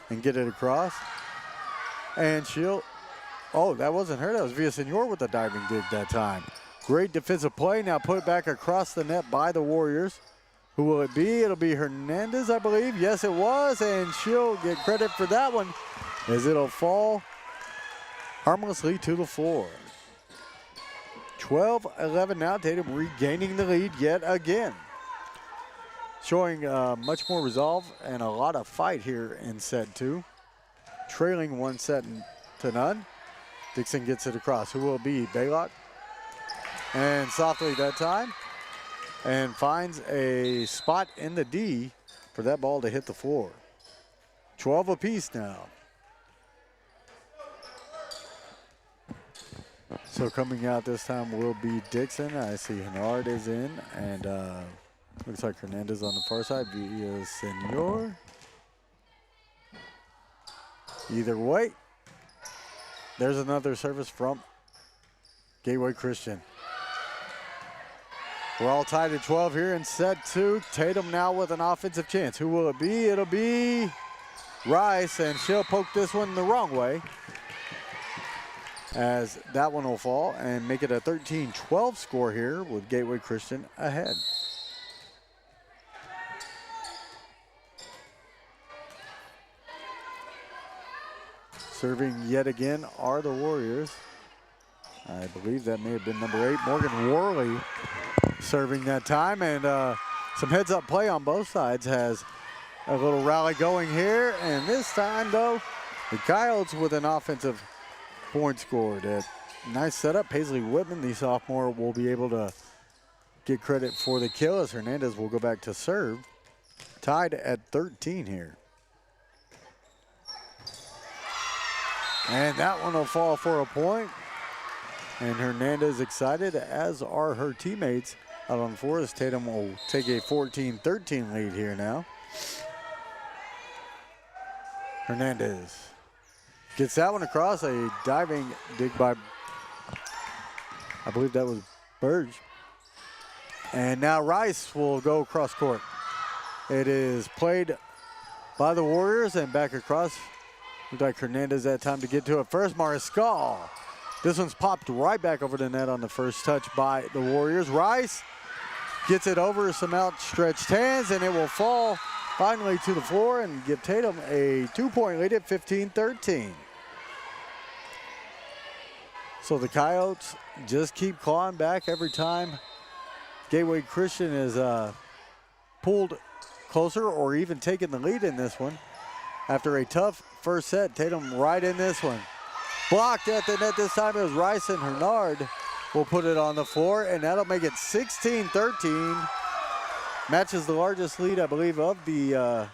and get it across. And she'll, oh, that wasn't her. That was Villasenor with the diving dig that time. Great defensive play. Now put it back across the net by the Warriors. Who will it be? It'll be Hernandez, I believe. Yes, it was, and she'll get credit for that one as it'll fall harmlessly to the floor. 12-11 now. Tatum regaining the lead yet again. Showing much more resolve and a lot of fight here in set two. Trailing 1-0. Dixon gets it across. Who will it be? Baylock. And softly that time. And finds a spot in the D for that ball to hit the floor. 12 apiece now. So coming out this time will be Dixon. I see Hennard is in, and looks like Hernandez on the far side. Villasenor. Either way, there's another service from Gateway Christian. We're all tied at 12 here in set two. Tatum now with an offensive chance. Who will it be? It'll be Rice, and she'll poke this one the wrong way as that one will fall and make it a 13-12 score here with Gateway Christian ahead. Serving yet again are the Warriors. I believe that may have been number 8, Morgan Worley, serving that time, and some heads-up play on both sides has a little rally going here, and this time, though, the Coyotes with an offensive point scored. Nice setup. Paisley Whitman, the sophomore, will be able to get credit for the kill as Hernandez will go back to serve. Tied at 13 here. And that one will fall for a point. And Hernandez excited, as are her teammates out on the floor, as Tatum will take a 14-13 lead here now. Hernandez gets that one across. A diving dig by, I believe that was Burge. And now Rice will go across court. It is played by the Warriors and back across. Looks like Hernandez had time to get to it first. Mariscal. This one's popped right back over the net on the first touch by the Warriors. Rice gets it over some outstretched hands, and it will fall finally to the floor and give Tatum a 2-point lead at 15-13. So the Coyotes just keep clawing back every time Gateway Christian is pulled closer or even taken the lead in this one. After a tough first set, Tatum right in this one. Blocked at the net this time. It was Rice, and Hernard will put it on the floor, and that'll make it 16-13. Matches the largest lead, I believe, of the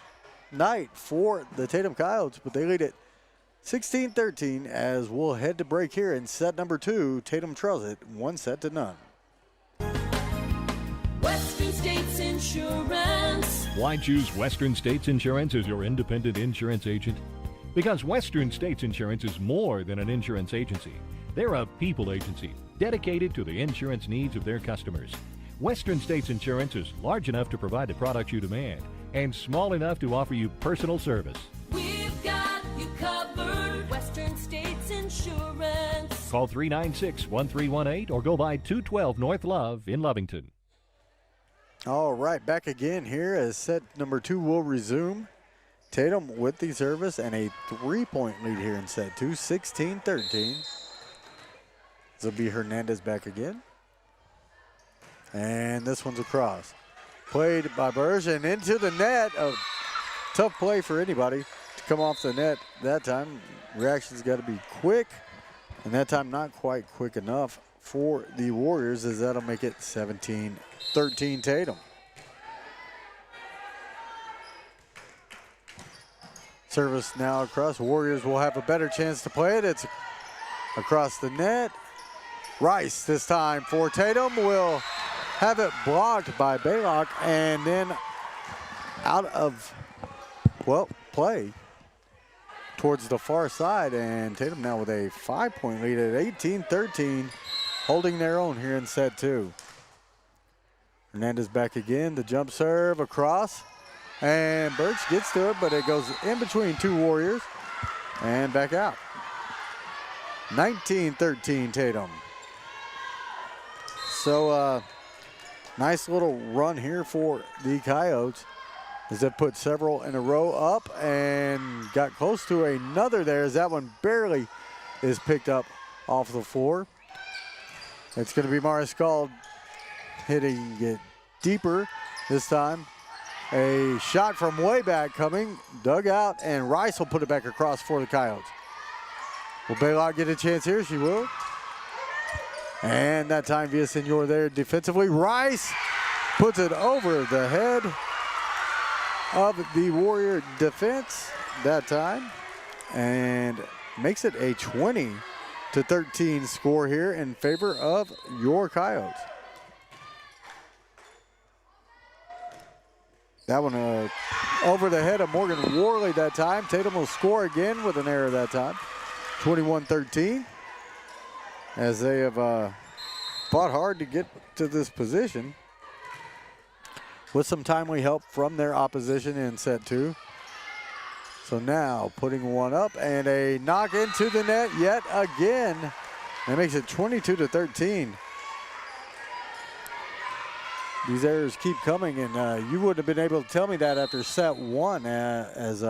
night for the Tatum Coyotes, but they lead it 16-13 as we'll head to break here in set number 2. Tatum trails it 1-0. Western States Insurance. Why choose Western States Insurance as your independent insurance agent? Because Western States Insurance is more than an insurance agency. They're a people agency dedicated to the insurance needs of their customers. Western States Insurance is large enough to provide the products you demand and small enough to offer you personal service. We've got you covered. Western States Insurance. Call 396-1318 or go by 212 North Love in Lovington. All right, back again here as set number 2 will resume. Tatum with the service and a 3-point lead here in set 2, 16-13. This will be Hernandez back again. And this one's across. Played by Burge and into the net. A tough play for anybody to come off the net that time. Reaction's got to be quick, and that time not quite quick enough for the Warriors, as that'll make it 17-13 Tatum. Service now across. Warriors will have a better chance to play it. It's across the net. Rice this time for Tatum will have it blocked by Baylock, and then out of, well, play towards the far side, and Tatum now with a 5-point lead at 18-13, holding their own here in set 2. Hernandez back again, the jump serve across, and Birch gets to it, but it goes in between two Warriors and back out. 19-13 Tatum. So nice little run here for the Coyotes, as they put several in a row up and got close to another there, as that one barely is picked up off the floor. It's going to be Mariscal hitting it deeper this time. A shot from way back coming, dug out, and Rice will put it back across for the Coyotes. Will Baylock get a chance here? She will. And that time Villasenor there defensively. Rice puts it over the head of the Warrior defense that time, and makes it a 20-13 score here in favor of your Coyotes. That one over the head of Morgan Worley that time. Tatum will score again with an error that time. 21-13, as they have fought hard to get to this position with some timely help from their opposition in set 2. So now putting one up, and a knock into the net yet again. That makes it 22-13. These errors keep coming, and you wouldn't have been able to tell me that after set 1, as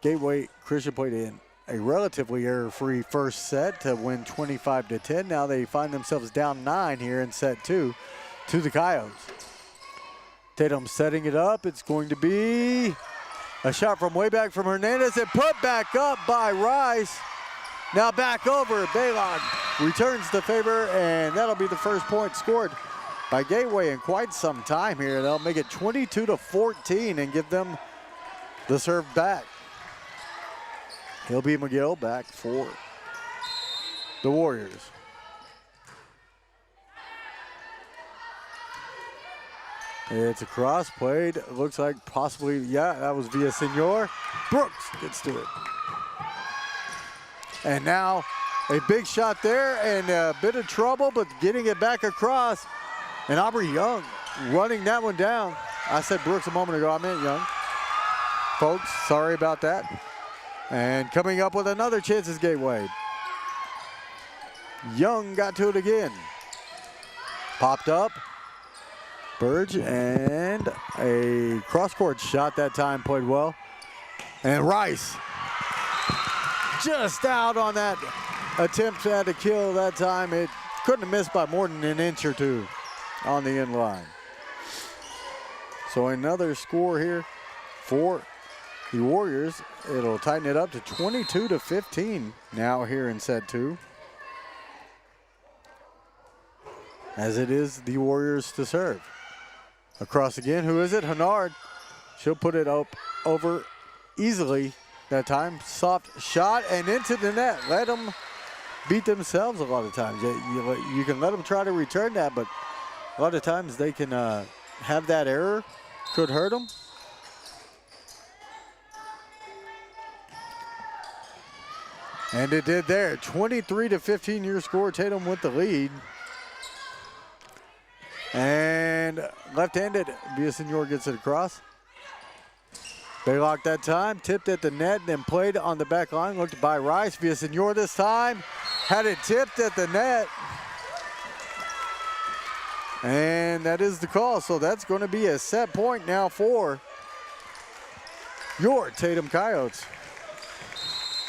Gateway Christian played in a relatively error-free first set to win 25-10. Now they find themselves down 9 here in set 2 to the Coyotes. Tatum setting it up. It's going to be a shot from way back from Hernandez, and put back up by Rice. Now back over. Baylock returns the favor, and that'll be the first point scored by Gateway in quite some time here. They'll make it 22-14 and give them the serve back. He'll be McGill back for the Warriors. It's a cross played. Looks like possibly, yeah, that was Villasenor. Brooks gets to it. And now a big shot there, and a bit of trouble, but getting it back across. And Aubrey Young running that one down. I said Brooks a moment ago, I meant Young. Folks, sorry about that. And coming up with another chance is Gateway. Young got to it again. Popped up. Burge, and a cross-court shot that time, played well. And Rice just out on that attempt at a kill that time. It couldn't have missed by more than an inch or two on the end line. So another score here for the Warriors. It'll tighten it up to 22-15 now here in set 2. As it is the Warriors to serve. Across again, who is it? Hennard. She'll put it up over easily that time. Soft shot and into the net. Let them beat themselves a lot of times. You can let them try to return that, but a lot of times they can have that error. Could hurt them. And it did there. 23-15 your score. Tatum with the lead. And left-handed, Villasenor gets it across. Baylock that time, tipped at the net, then played on the back line, looked by Rice. Villasenor this time had it tipped at the net. And that is the call, so that's going to be a set point now for your Tatum Coyotes.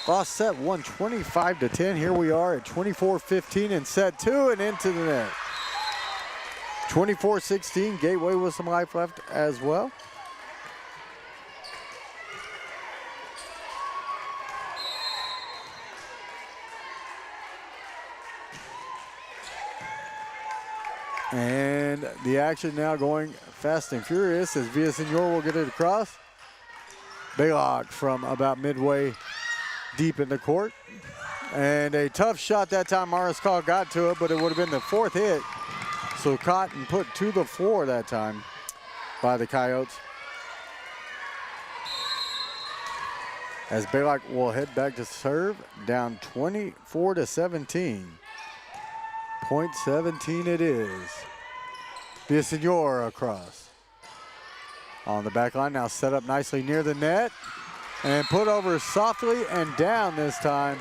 Lost set 1, 25-10. Here we are at 24-15 in set 2 and into the net. 24-16, Gateway with some life left as well. And the action now going fast and furious as Villasenor will get it across. Baylock from about midway deep in the court. And a tough shot that time. Mariscal got to it, but it would have been the fourth hit. So caught and put to the floor that time by the Coyotes. As Baylock will head back to serve, down 24-17. Point 17 it is. Villasenor across. On the back line, now set up nicely near the net. And put over softly and down this time.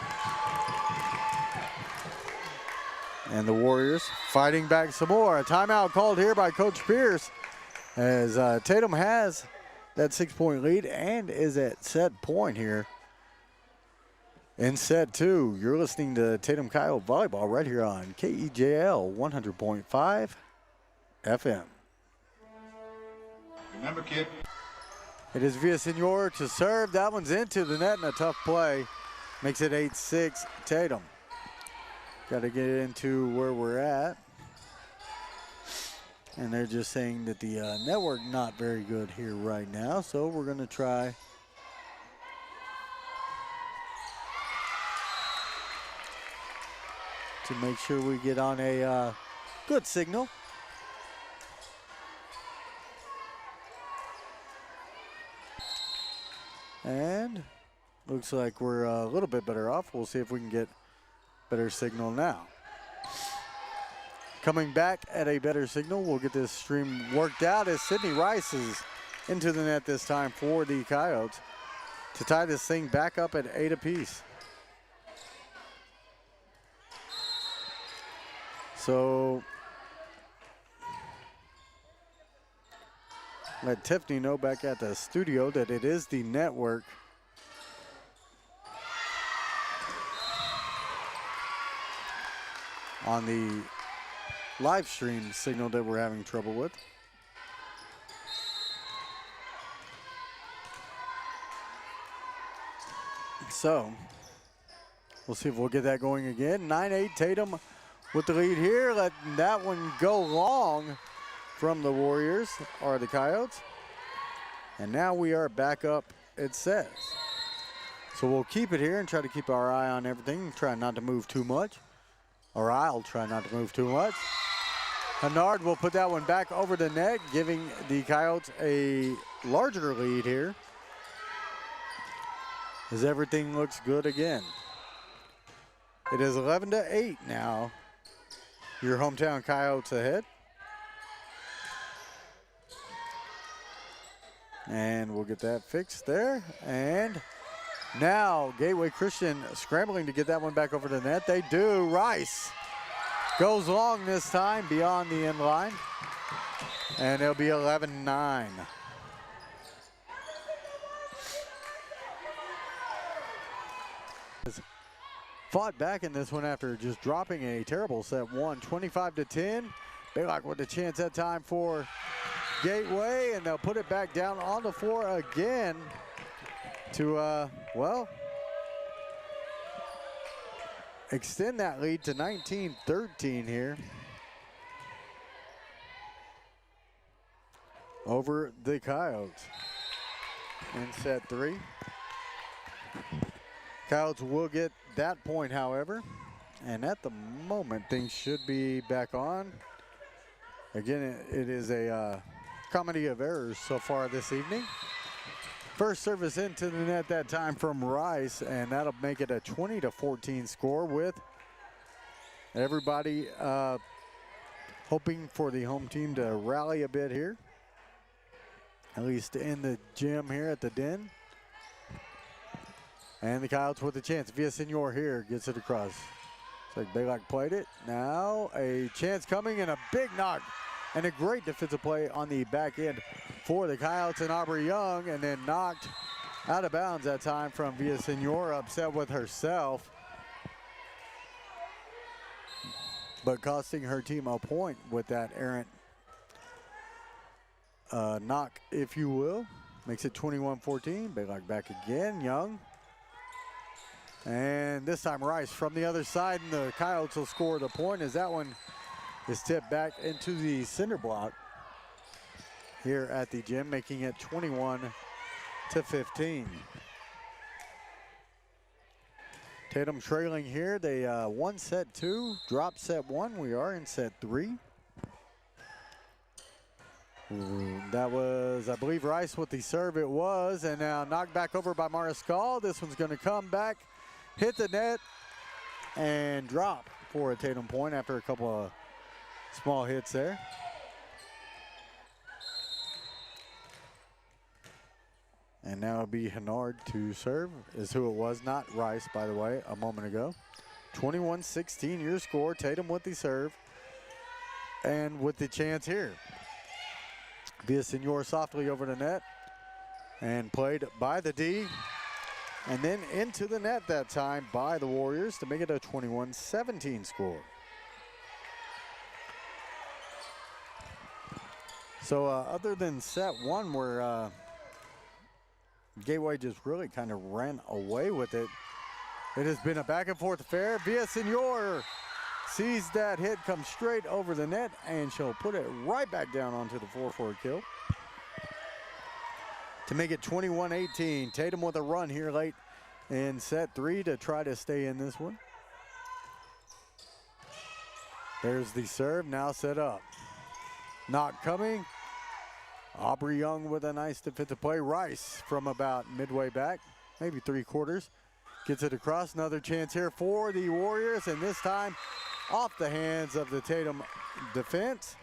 And the Warriors fighting back some more. A timeout called here by Coach Pierce as Tatum has that 6-point lead and is at set point here in set 2. You're listening to Tatum Coyote Volleyball right here on KEJL 100.5 FM. Remember, kid. It is Villasenor to serve. That one's into the net in a tough play. Makes it 8-6 Tatum. Got to get into where we're at. And they're just saying that the network not very good here right now. So we're going to try to make sure we get on a good signal. And looks like we're a little bit better off. We'll see if we can get better signal now. Coming back at a better signal, we'll get this stream worked out as Sydney Rice is into the net this time for the Coyotes to tie this thing back up at 8 apiece. So let Tiffany know back at the studio that it is the network on the live stream signal that we're having trouble with. So we'll see if we'll get that going again. 9-8 Tatum with the lead here. Letting that one go long from the Warriors, or the Coyotes. And now we are back up, it says. So we'll keep it here and try to keep our eye on everything. Try not to move too much. Or I'll try not to move too much. Hennard will put that one back over the net, giving the Coyotes a larger lead here. As everything looks good again. It is 11-8 now. Your hometown Coyotes ahead. And we'll get that fixed there. And now Gateway Christian scrambling to get that one back over the net. They do. Rice goes long this time beyond the end line. And it'll be 11-9. Fought back in this one after just dropping a terrible set one, 25-10. Baylock with a chance that time for Gateway, and they'll put it back down on the floor again to, well, extend that lead to 19-13 here over the Coyotes in set 3. Coyotes will get that point, however, and at the moment things should be back on. Again, it is a comedy of errors so far this evening. First service into the net that time from Rice, and that'll make it a 20-14 score with everybody hoping for the home team to rally a bit here, at least in the gym here at the Den. And the Coyotes with a chance. Villasenor here gets it across. It's like Baylock played it. Now a chance coming and a big knock. And a great defensive play on the back end for the Coyotes, and Aubrey Young, and then knocked out of bounds that time from Villasenor, upset with herself. But costing her team a point with that errant knock, if you will. Makes it 21-14. Baylock back again. Young. And this time Rice from the other side, and the Coyotes will score the point as that one is tipped back into the center block here at the gym, making it 21-15. Tatum trailing here. They won set 2, dropped set 1. We are in set 3. That was, I believe, Rice with the serve. It was, and now knocked back over by Mariscal. This one's going to come back, hit the net, and drop for a Tatum point after a couple of small hits there. And now it'll be Hennard to serve, is who it was, not Rice, by the way, a moment ago. 21-16 your score. Tatum with the serve, and with the chance here. Villasenor softly over the net and played by the D, and then into the net that time by the Warriors to make it a 21-17 score. So other than set 1 where Gateway just really kind of ran away with it, it has been a back and forth affair. Villasenor sees that hit come straight over the net, and she'll put it right back down onto the floor for a kill to make it 21-18. Tatum with a run here late in set 3 to try to stay in this one. There's the serve, now set up. Not coming. Aubrey Young with a nice defensive play. Rice from about midway back, maybe 3/4. Gets it across. Another chance here for the Warriors, and this time off the hands of the Tatum defense.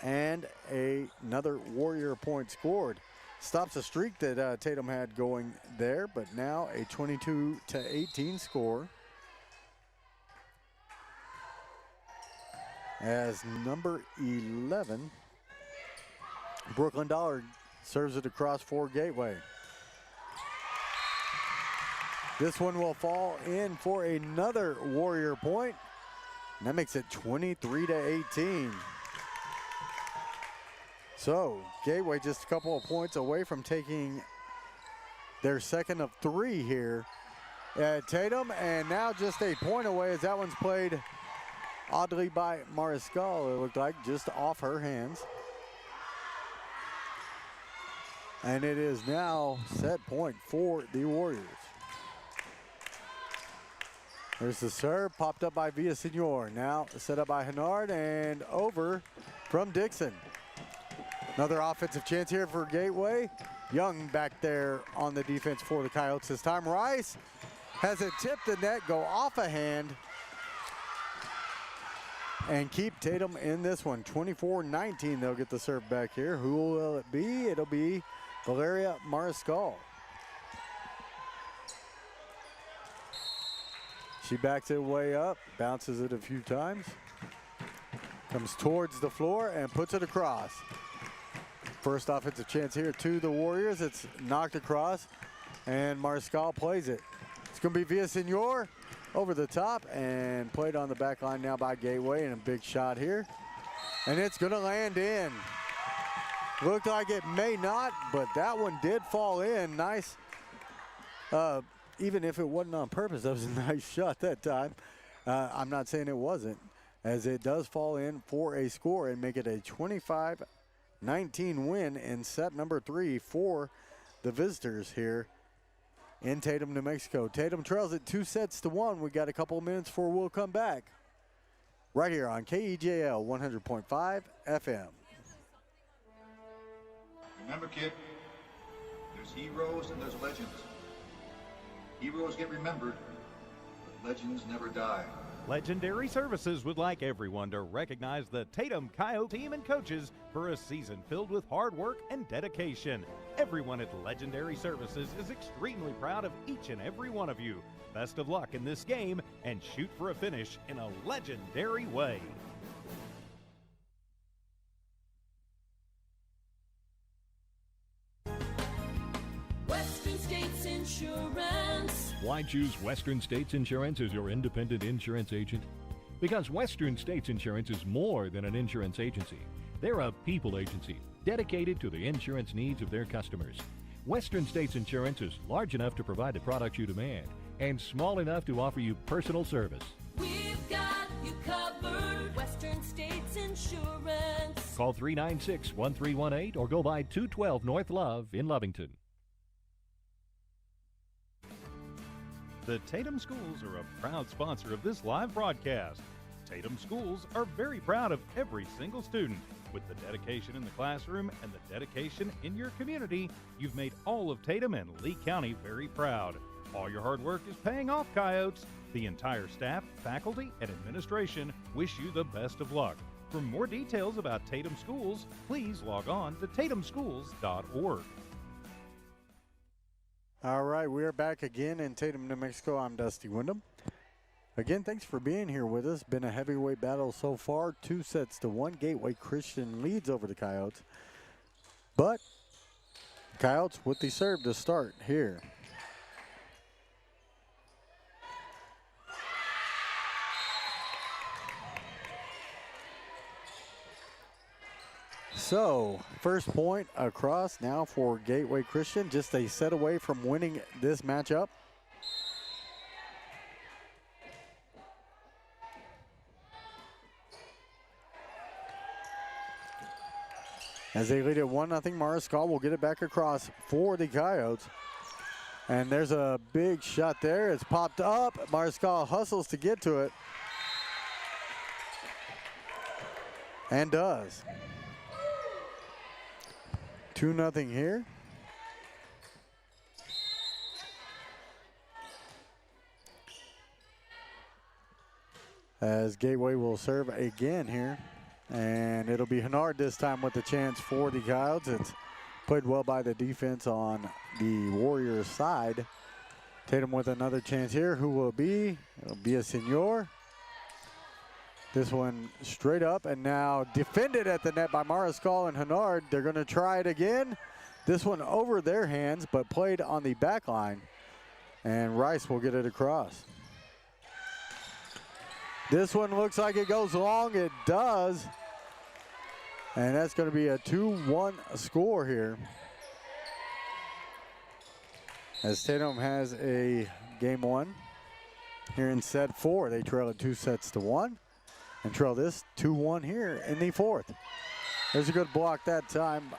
And another Warrior point scored. Stops a streak that Tatum had going there, but now a 22-18 score. As number 11, Brooklyn Dollar, serves it across for Gateway. This one will fall in for another Warrior point, and that makes it 23-18. So Gateway just a couple of points away from taking their second of 3 here at Tatum, and now just a point away as that one's played oddly by Mariscal, it looked like, just off her hands. And it is now set point for the Warriors. There's the serve, popped up by Villasenor. Now set up by Hennard and over from Dixon. Another offensive chance here for Gateway. Young back there on the defense for the Coyotes this time. Rice has it tipped the net, go off a hand, and keep Tatum in this one. 24-19, they'll get the serve back here. Who will it be? It'll be Valeria Mariscal. She backs it way up, bounces it a few times, comes towards the floor and puts it across. First offensive chance here to the Warriors. It's knocked across, and Mariscal plays it. It's going to be Villasenor over the top and played on the back line now by Gateway, and a big shot here. And it's going to land in. Looked like it may not, but that one did fall in. Nice. Even if it wasn't on purpose, that was a nice shot that time. I'm not saying it wasn't, as it does fall in for a score and make it a 25-19 win in set number 3 for the visitors here in Tatum, New Mexico. Tatum trails it 2-1. We got a couple of minutes before we'll come back right here on KEJL 100.5 FM. Remember, kid, there's heroes and there's legends. Heroes get remembered, but legends never die. Legendary Services would like everyone to recognize the Tatum Coyote team and coaches for a season filled with hard work and dedication. Everyone at Legendary Services is extremely proud of each and every one of you. Best of luck in this game and shoot for a finish in a legendary way. Western States Insurance. Why choose Western States Insurance as your independent insurance agent? Because Western States Insurance is more than an insurance agency. They're a people agency dedicated to the insurance needs of their customers. Western States Insurance is large enough to provide the products you demand and small enough to offer you personal service. We've Call 396-1318 or go by 212 North Love in Lovington. The Tatum Schools are a proud sponsor of this live broadcast. Tatum Schools are very proud of every single student. With the dedication in the classroom and the dedication in your community, you've made all of Tatum and Lee County very proud. All your hard work is paying off, Coyotes. The entire staff, faculty, and administration wish you the best of luck. For more details about Tatum Schools, please log on to tatumschools.org. All right, we are back again in Tatum, New Mexico. I'm Dusty Wyndham. Again, thanks for being here with us. Been a heavyweight battle so far. 2-1. Gateway Christian leads over the Coyotes. But Coyotes with the serve to start here. So, first point across now for Gateway Christian. Just a set away from winning this matchup. As they lead at 1-0, Mariscal will get it back across for the Coyotes. And there's a big shot there. It's popped up. Mariscal hustles to get to it. And does. 2-0 here. As Gateway will serve again here. And it'll be Hennard this time with the chance for the Coyotes. It's played well by the defense on the Warriors side. Tatum with another chance here. Who will it be? It'll be a Senor. This one straight up and now defended at the net by Mariscal and Hennard. They're going to try it again. This one over their hands, but played on the back line. And Rice will get it across. This one looks like it goes long. It does. And that's going to be a 2-1 score here. As Tatum has a game one here in set 4. They trail it 2-1 and trail this 2-1 here in the fourth. There's a good block that time,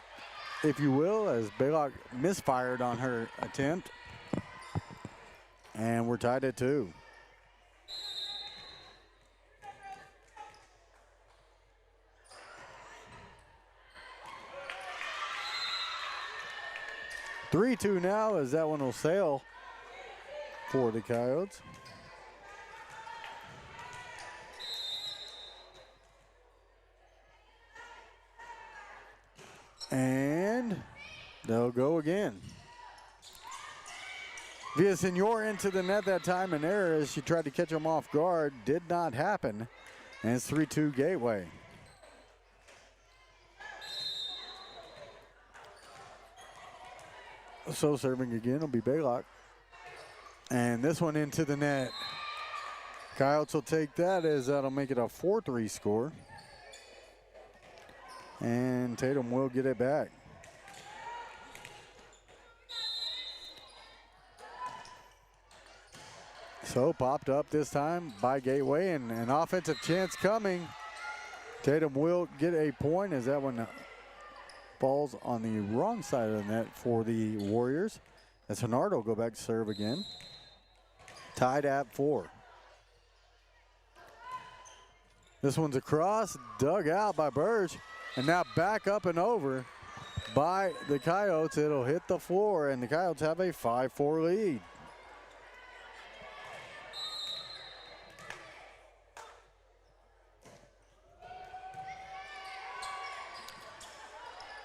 if you will, as Baylock misfired on her attempt. And we're tied at 2. (3-2) now, as that one will sail for the Coyotes. And they'll go again. Villasenor into the net that time. An error as she tried to catch him off guard. Did not happen. And it's 3-2 Gateway. So serving again will be Baylock. And this one into the net. Coyotes will take that as that'll make it a 4-3 score. And Tatum will get it back. So popped up this time by Gateway and an offensive chance coming. Tatum will get a point as that one falls on the wrong side of the net for the Warriors. As Hennard will go back to serve again. Tied at 4. This one's across, dug out by Burge, and now back up and over by the Coyotes. It'll hit the floor, and the Coyotes have a 5-4 lead.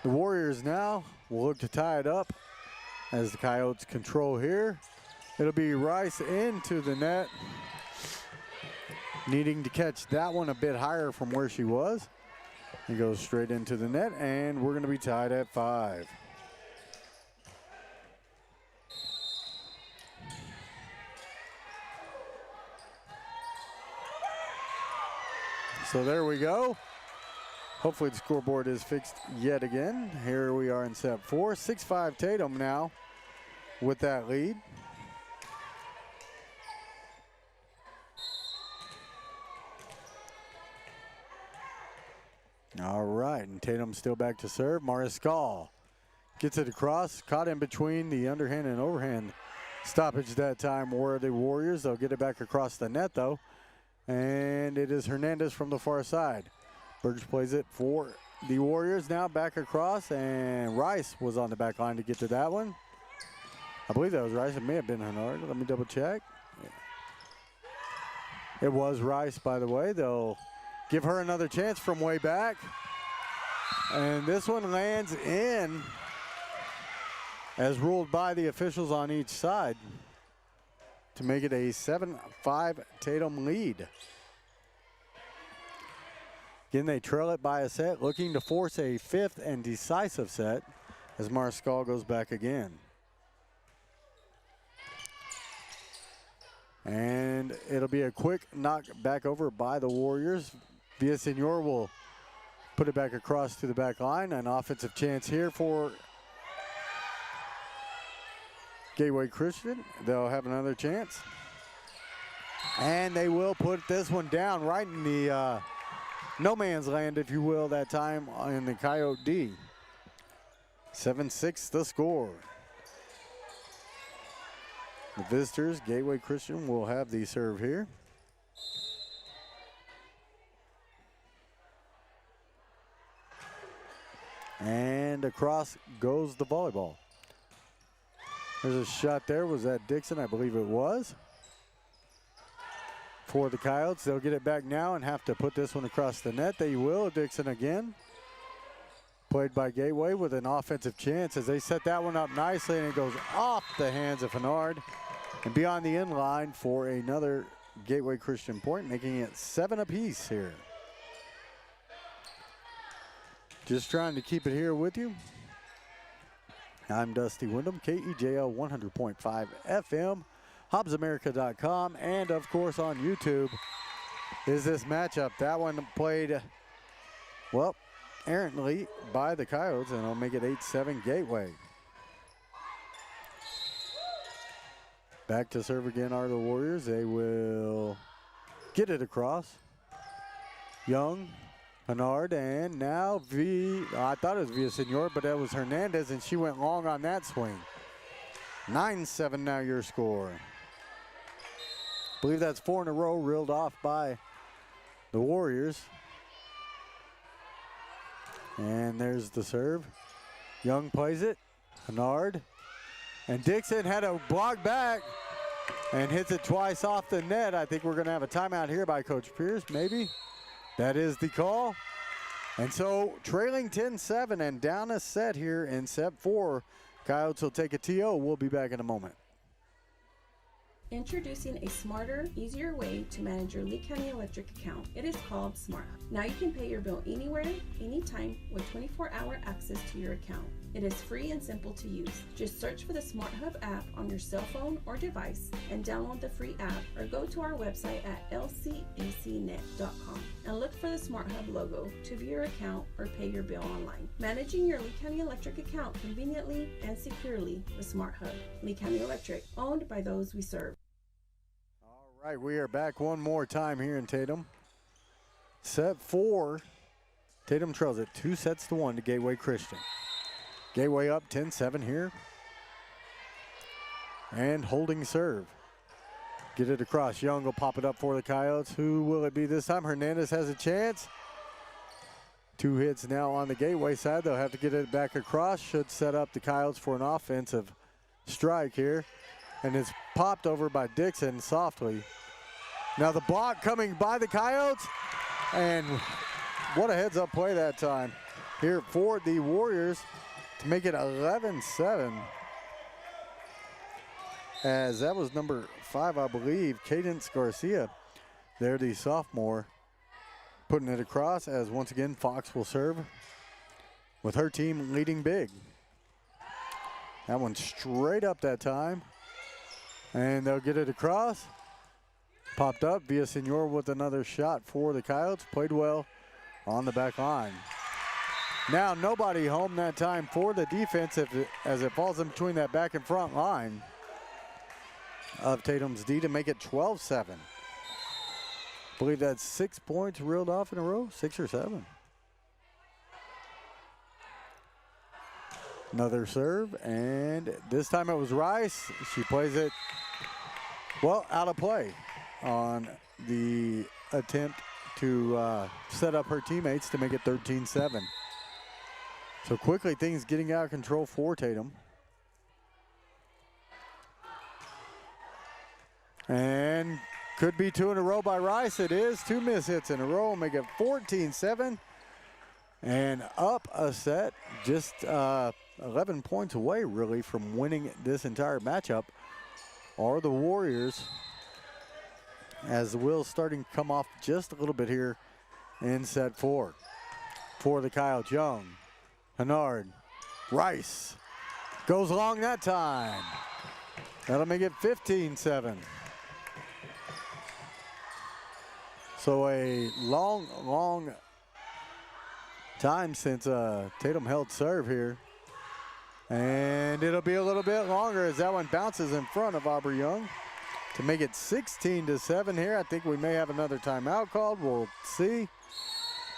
The Warriors now will look to tie it up as the Coyotes control here. It'll be Rice into the net, needing to catch that one a bit higher from where she was. He goes straight into the net, and we're going to be tied at 5. So there we go. Hopefully the scoreboard is fixed yet again. Here we are in set 4. 6-5 Tatum now with that lead. All right, and Tatum still back to serve. Mariscal gets it across, caught in between the underhand and overhand stoppage that time were the Warriors. They'll get it back across the net, though. And it is Hernandez from the far side. Burgess plays it for the Warriors now back across, and Rice was on the back line to get to that one. I believe that was Rice. It may have been Hernard. Let me double check. It was Rice, by the way. They'll give her another chance from way back. And this one lands in as ruled by the officials on each side to make it a 7-5 Tatum lead. Again, they trail it by a set, looking to force a fifth and decisive set as Mariscal goes back again. And it'll be a quick knock back over by the Warriors. Villasenor will put it back across to the back line. An offensive chance here for Gateway Christian. They'll have another chance. And they will put this one down right in the no man's land, if you will, that time in the Coyote D. 7-6 the score. The visitors, Gateway Christian, will have the serve here. And across goes the volleyball. There's a shot there. Was that Dixon? I believe it was. For the Coyotes, they'll get it back now and have to put this one across the net. They will. Dixon again. Played by Gateway with an offensive chance as they set that one up nicely, and it goes off the hands of Hernard and beyond the end line for another Gateway Christian point, making it 7 apiece here. Just trying to keep it here with you. I'm Dusty Wyndham, KEJL 100.5 FM, HobbsAmerica.com, and of course on YouTube is this matchup. That one played, well, errantly by the Coyotes, and it'll make it 8-7 Gateway. Back to serve again are the Warriors. They will get it across. Young, Hernard, and now I thought it was Villasenor, but that was Hernandez, and she went long on that swing. 9-7 now your score. I believe that's 4 in a row reeled off by the Warriors. And there's the serve. Young plays it. Hernard. And Dixon had a block back and hits it twice off the net. I think we're going to have a timeout here by Coach Pierce, maybe. That is the call. And so trailing 10-7 and down a set here in set 4. Coyotes will take a TO. We'll be back in a moment. Introducing a smarter, easier way to manage your Lee County Electric account. It is called Smart Hub. Now you can pay your bill anywhere, anytime with 24-hour access to your account. It is free and simple to use. Just search for the Smart Hub app on your cell phone or device and download the free app, or go to our website at lcecnet.com and look for the Smart Hub logo to view your account or pay your bill online. Managing your Lee County Electric account conveniently and securely with Smart Hub. Lee County Electric, owned by those we serve. All right, we are back one more time here in Tatum. Set 4, Tatum trails it 2-1 to Gateway Christian. Gateway up 10-7 here. And holding serve. Get it across. Young will pop it up for the Coyotes. Who will it be this time? Hernandez has a chance. 2 hits now on the Gateway side. They'll have to get it back across. Should set up the Coyotes for an offensive strike here. And it's popped over by Dixon softly. Now the block coming by the Coyotes. And what a heads-up play that time here for the Warriors to make it 11-7. As that was number 5, I believe, Cadence Garcia. There, the sophomore, putting it across as once again Fox will serve with her team leading big. That one straight up that time. And they'll get it across. Popped up. Villasenor with another shot for the Coyotes. Played well on the back line. Now nobody home that time for the defense as it falls in between that back and front line of Tatum's D to make it 12-7. I believe that's 6 points reeled off in a row, 6 or 7. Another serve, and this time it was Rice. She plays it, well, out of play on the attempt to set up her teammates to make it 13-7. So quickly things getting out of control for Tatum. And could be 2 in a row by Rice. It is 2 miss hits in a row, make it 14-7. And up a set, just 11 points away really from winning this entire matchup are the Warriors, as the wheels starting to come off just a little bit here in set 4. For the Coyotes, Young, Hennard, Rice goes long that time. That'll make it 15-7. So a long time since Tatum held serve here. And it'll be a little bit longer as that one bounces in front of Aubrey Young to make it 16-7 here. I think we may have another timeout called. We'll see.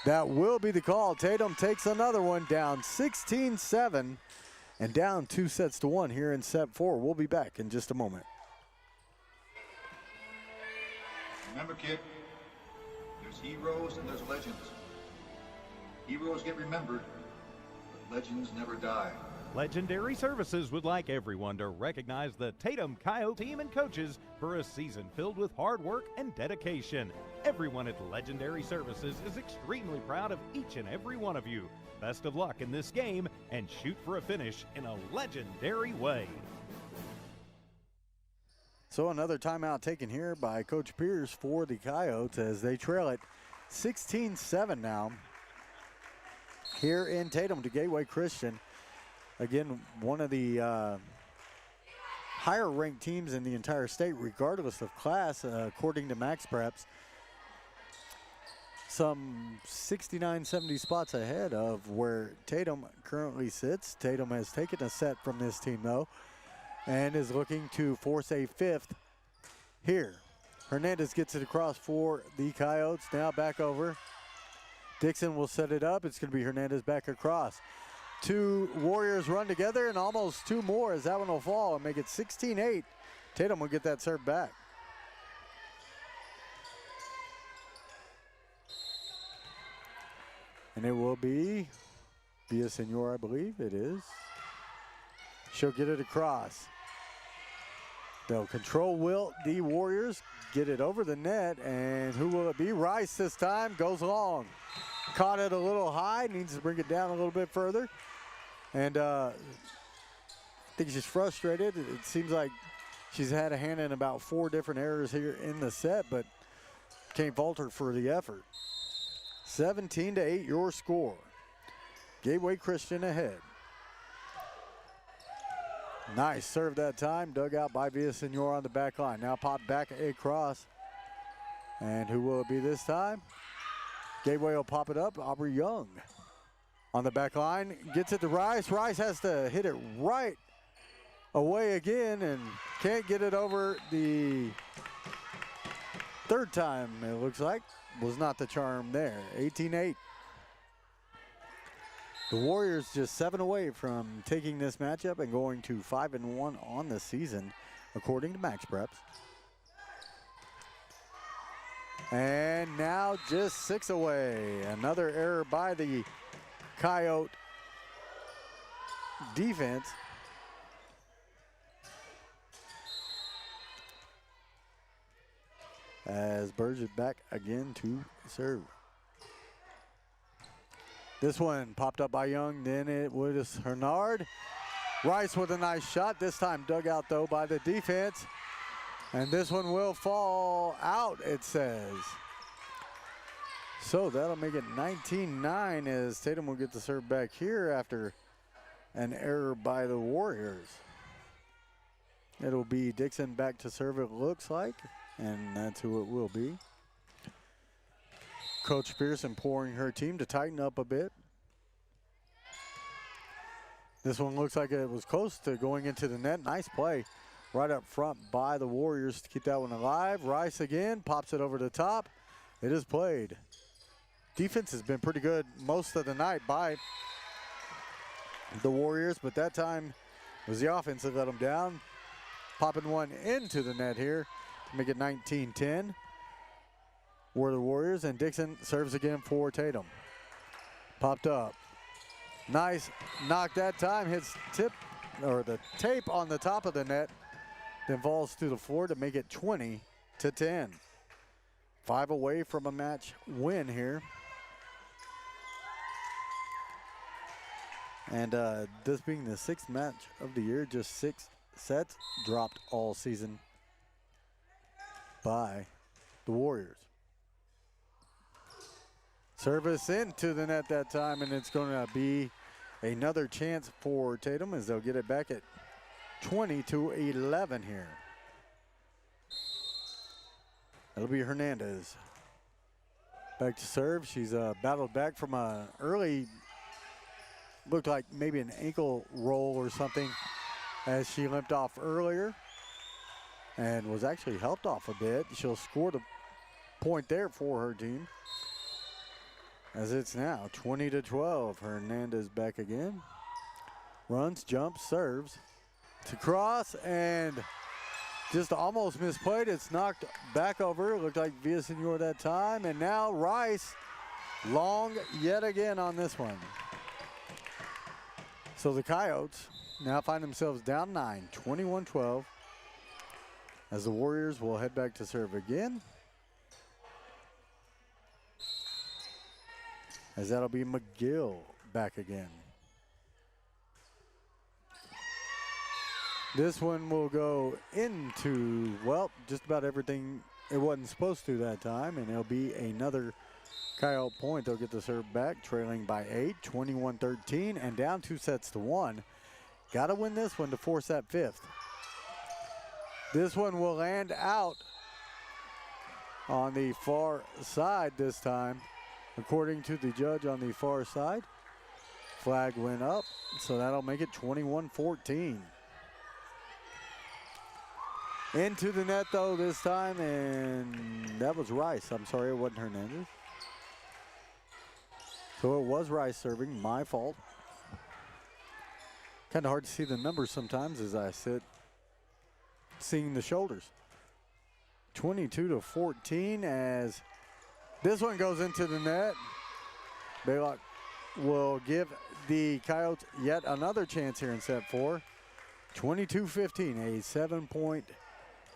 That will be the call. Tatum takes another one, down 16-7 and down 2-1 here in set 4. We'll be back in just a moment. Remember, kid, there's heroes and there's legends. Heroes get remembered, but legends never die. Legendary Services would like everyone to recognize the Tatum Coyote team and coaches for a season filled with hard work and dedication. Everyone at Legendary Services is extremely proud of each and every one of you. Best of luck in this game and shoot for a finish in a legendary way. So another timeout taken here by Coach Pierce for the Coyotes as they trail it 16-7 now here in Tatum to Gateway Christian. Again, one of the higher ranked teams in the entire state, regardless of class, according to Max Preps. Some 69, 70 spots ahead of where Tatum currently sits. Tatum has taken a set from this team, though, and is looking to force a 5th here. Hernandez gets it across for the Coyotes. Now back over. Dixon will set it up. It's going to be Hernandez back across. 2 Warriors run together and almost 2 more as that one will fall and make it 16-8. Tatum will get that serve back. And it will be Villasenor, I believe it is. She'll get it across. They'll control Wilt, the Warriors, get it over the net, and who will it be? Rice this time, goes long. Caught it a little high, needs to bring it down a little bit further. And I think she's frustrated. It seems like she's had a hand in about 4 different errors here in the set, but can't falter for the effort. 17-8 your score. Gateway Christian ahead. Nice serve that time, dug out by Villasenor on the back line. Now pop back across. And who will it be this time? Gateway will pop it up, Aubrey Young. On the back line, gets it to Rice. Rice has to hit it right away again and can't get it over the 3rd time, it looks like. Was not the charm there. 18-8. The Warriors just 7 away from taking this matchup and going to 5-1 on the season, according to Max Preps. And now just 6 away. Another error by the Coyote defense. As Burge is back again to serve. This one popped up by Young, then it was Hernard. Rice with a nice shot, this time dug out though by the defense. And this one will fall out, it says. So that'll make it 19-9 as Tatum will get the serve back here after an error by the Warriors. It'll be Dixon back to serve, it looks like, and that's who it will be. Coach Pearson pouring her team to tighten up a bit. This one looks like it was close to going into the net. Nice play right up front by the Warriors to keep that one alive. Rice again, pops it over the top. It is played. Defense has been pretty good most of the night by the Warriors, but that time it was the offense that let them down. Popping one into the net here to make it 19-10. Were the Warriors, and Dixon serves again for Tatum. Popped up. Nice knock that time, hits the tape on the top of the net, then falls to the floor to make it 20-10. 5 away from a match win here. And this being the 6th match of the year, just 6 sets dropped all season by the Warriors. Service into the net that time, and it's going to be another chance for Tatum as they'll get it back at 20-11 here. That'll be Hernandez. Back to serve. She's battled back from a early, looked like maybe an ankle roll or something as she limped off earlier and was actually helped off a bit. She'll score the point there for her team. As it's now 20-12. Hernandez back again. Runs, jumps, serves to cross, and just almost misplayed. It's knocked back over. Looked like Villasenor that time. And now Rice long yet again on this one. So the Coyotes now find themselves down 9, 21-12. As the Warriors will head back to serve again. As that'll be McGill back again. This one will go into, well, just about everything it wasn't supposed to that time, and it'll be another Coyote point. They'll get the serve back, trailing by 8, 21-13, and down 2-1. Got to win this one to force that 5th. This one will land out on the far side this time. According to the judge on the far side, flag went up, so that'll make it 21-14. Into the net, though, this time, and that was Rice. I'm sorry, it wasn't Hernandez. So it was Rice serving, my fault. Kind of hard to see the numbers sometimes as I sit seeing the shoulders. 22-14 as this one goes into the net. Baylock will give the Coyotes yet another chance here in set 4. 22-15, a 7-point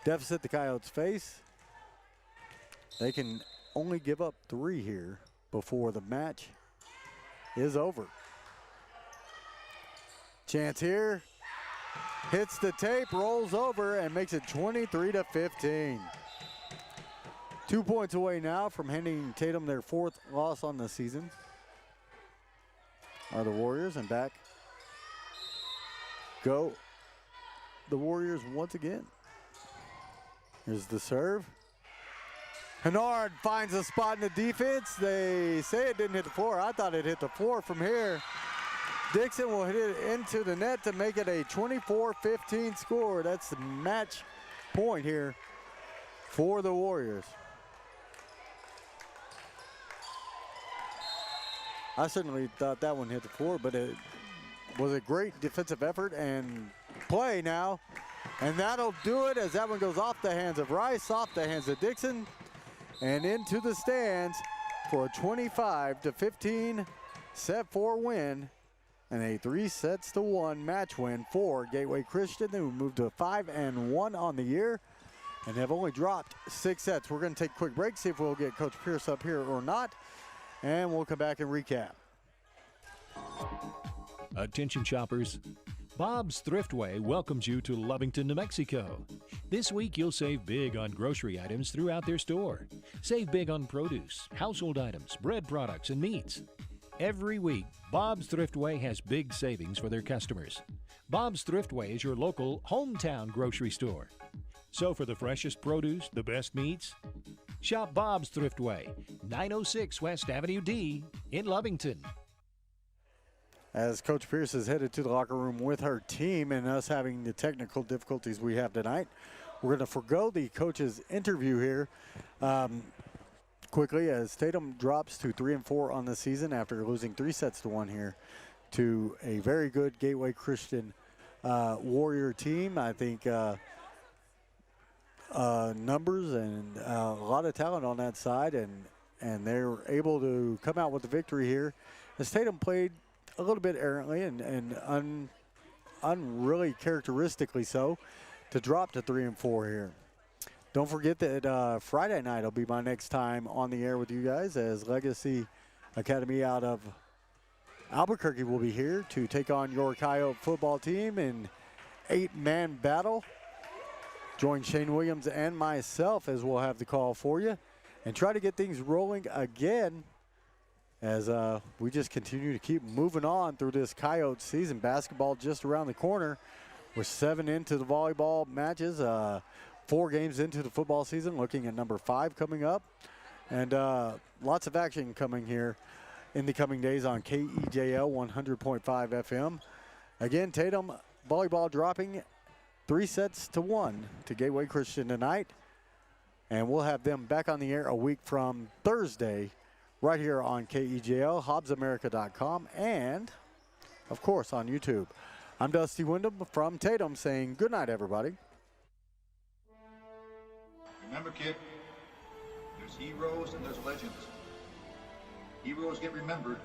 deficit the Coyotes face. They can only give up 3 here before the match is over. Chance here. Hits the tape, rolls over, and makes it 23-15. 2 points away now from handing Tatum their 4th loss on the season. Are the Warriors, and back go the Warriors once again. Here's the serve. Hennard finds a spot in the defense. They say it didn't hit the floor. I thought it hit the floor from here. Dixon will hit it into the net to make it a 24-15 score. That's the match point here for the Warriors. I certainly thought that one hit the floor, but it was a great defensive effort and play now. And that'll do it as that one goes off the hands of Rice, off the hands of Dixon, and into the stands for a 25-15 set 4 win and a 3-1 match win for Gateway Christian, who moved to 5-1 on the year and have only dropped 6 sets. We're going to take a quick break, see if we'll get Coach Pierce up here or not, and we'll come back and recap. Attention shoppers. Bob's Thriftway welcomes you to Lovington, New Mexico. This week you'll save big on grocery items throughout their store. Save big on produce, household items, bread products, and meats. Every week, Bob's Thriftway has big savings for their customers. Bob's Thriftway is your local hometown grocery store. So for the freshest produce, the best meats, shop Bob's Thriftway, 906 West Avenue D in Lovington. As Coach Pierce is headed to the locker room with her team and us having the technical difficulties we have tonight, we're going to forego the coach's interview here quickly as Tatum drops to 3-4 on the season after losing 3-1 here to a very good Gateway Christian Warrior team. I think numbers and a lot of talent on that side, and they're able to come out with the victory here. As Tatum played a little bit errantly and unreally characteristically so, to drop to 3-4 here. Don't forget that Friday night will be my next time on the air with you guys, as Legacy Academy out of Albuquerque will be here to take on your Coyote football team in 8-man battle. Join Shane Williams and myself as we'll have the call for you and try to get things rolling again as we just continue to keep moving on through this Coyote season. Basketball just around the corner. We're 7 into the volleyball matches, 4 games into the football season, looking at number 5 coming up. And lots of action coming here in the coming days on KEJL 100.5 FM. Again, Tatum volleyball dropping 3-1 to Gateway Christian tonight. And we'll have them back on the air a week from Thursday right here on KEJL, HobbsAmerica.com, and, of course, on YouTube. I'm Dusty Wyndham from Tatum saying good night, everybody. Remember, kid, there's heroes and there's legends. Heroes get remembered,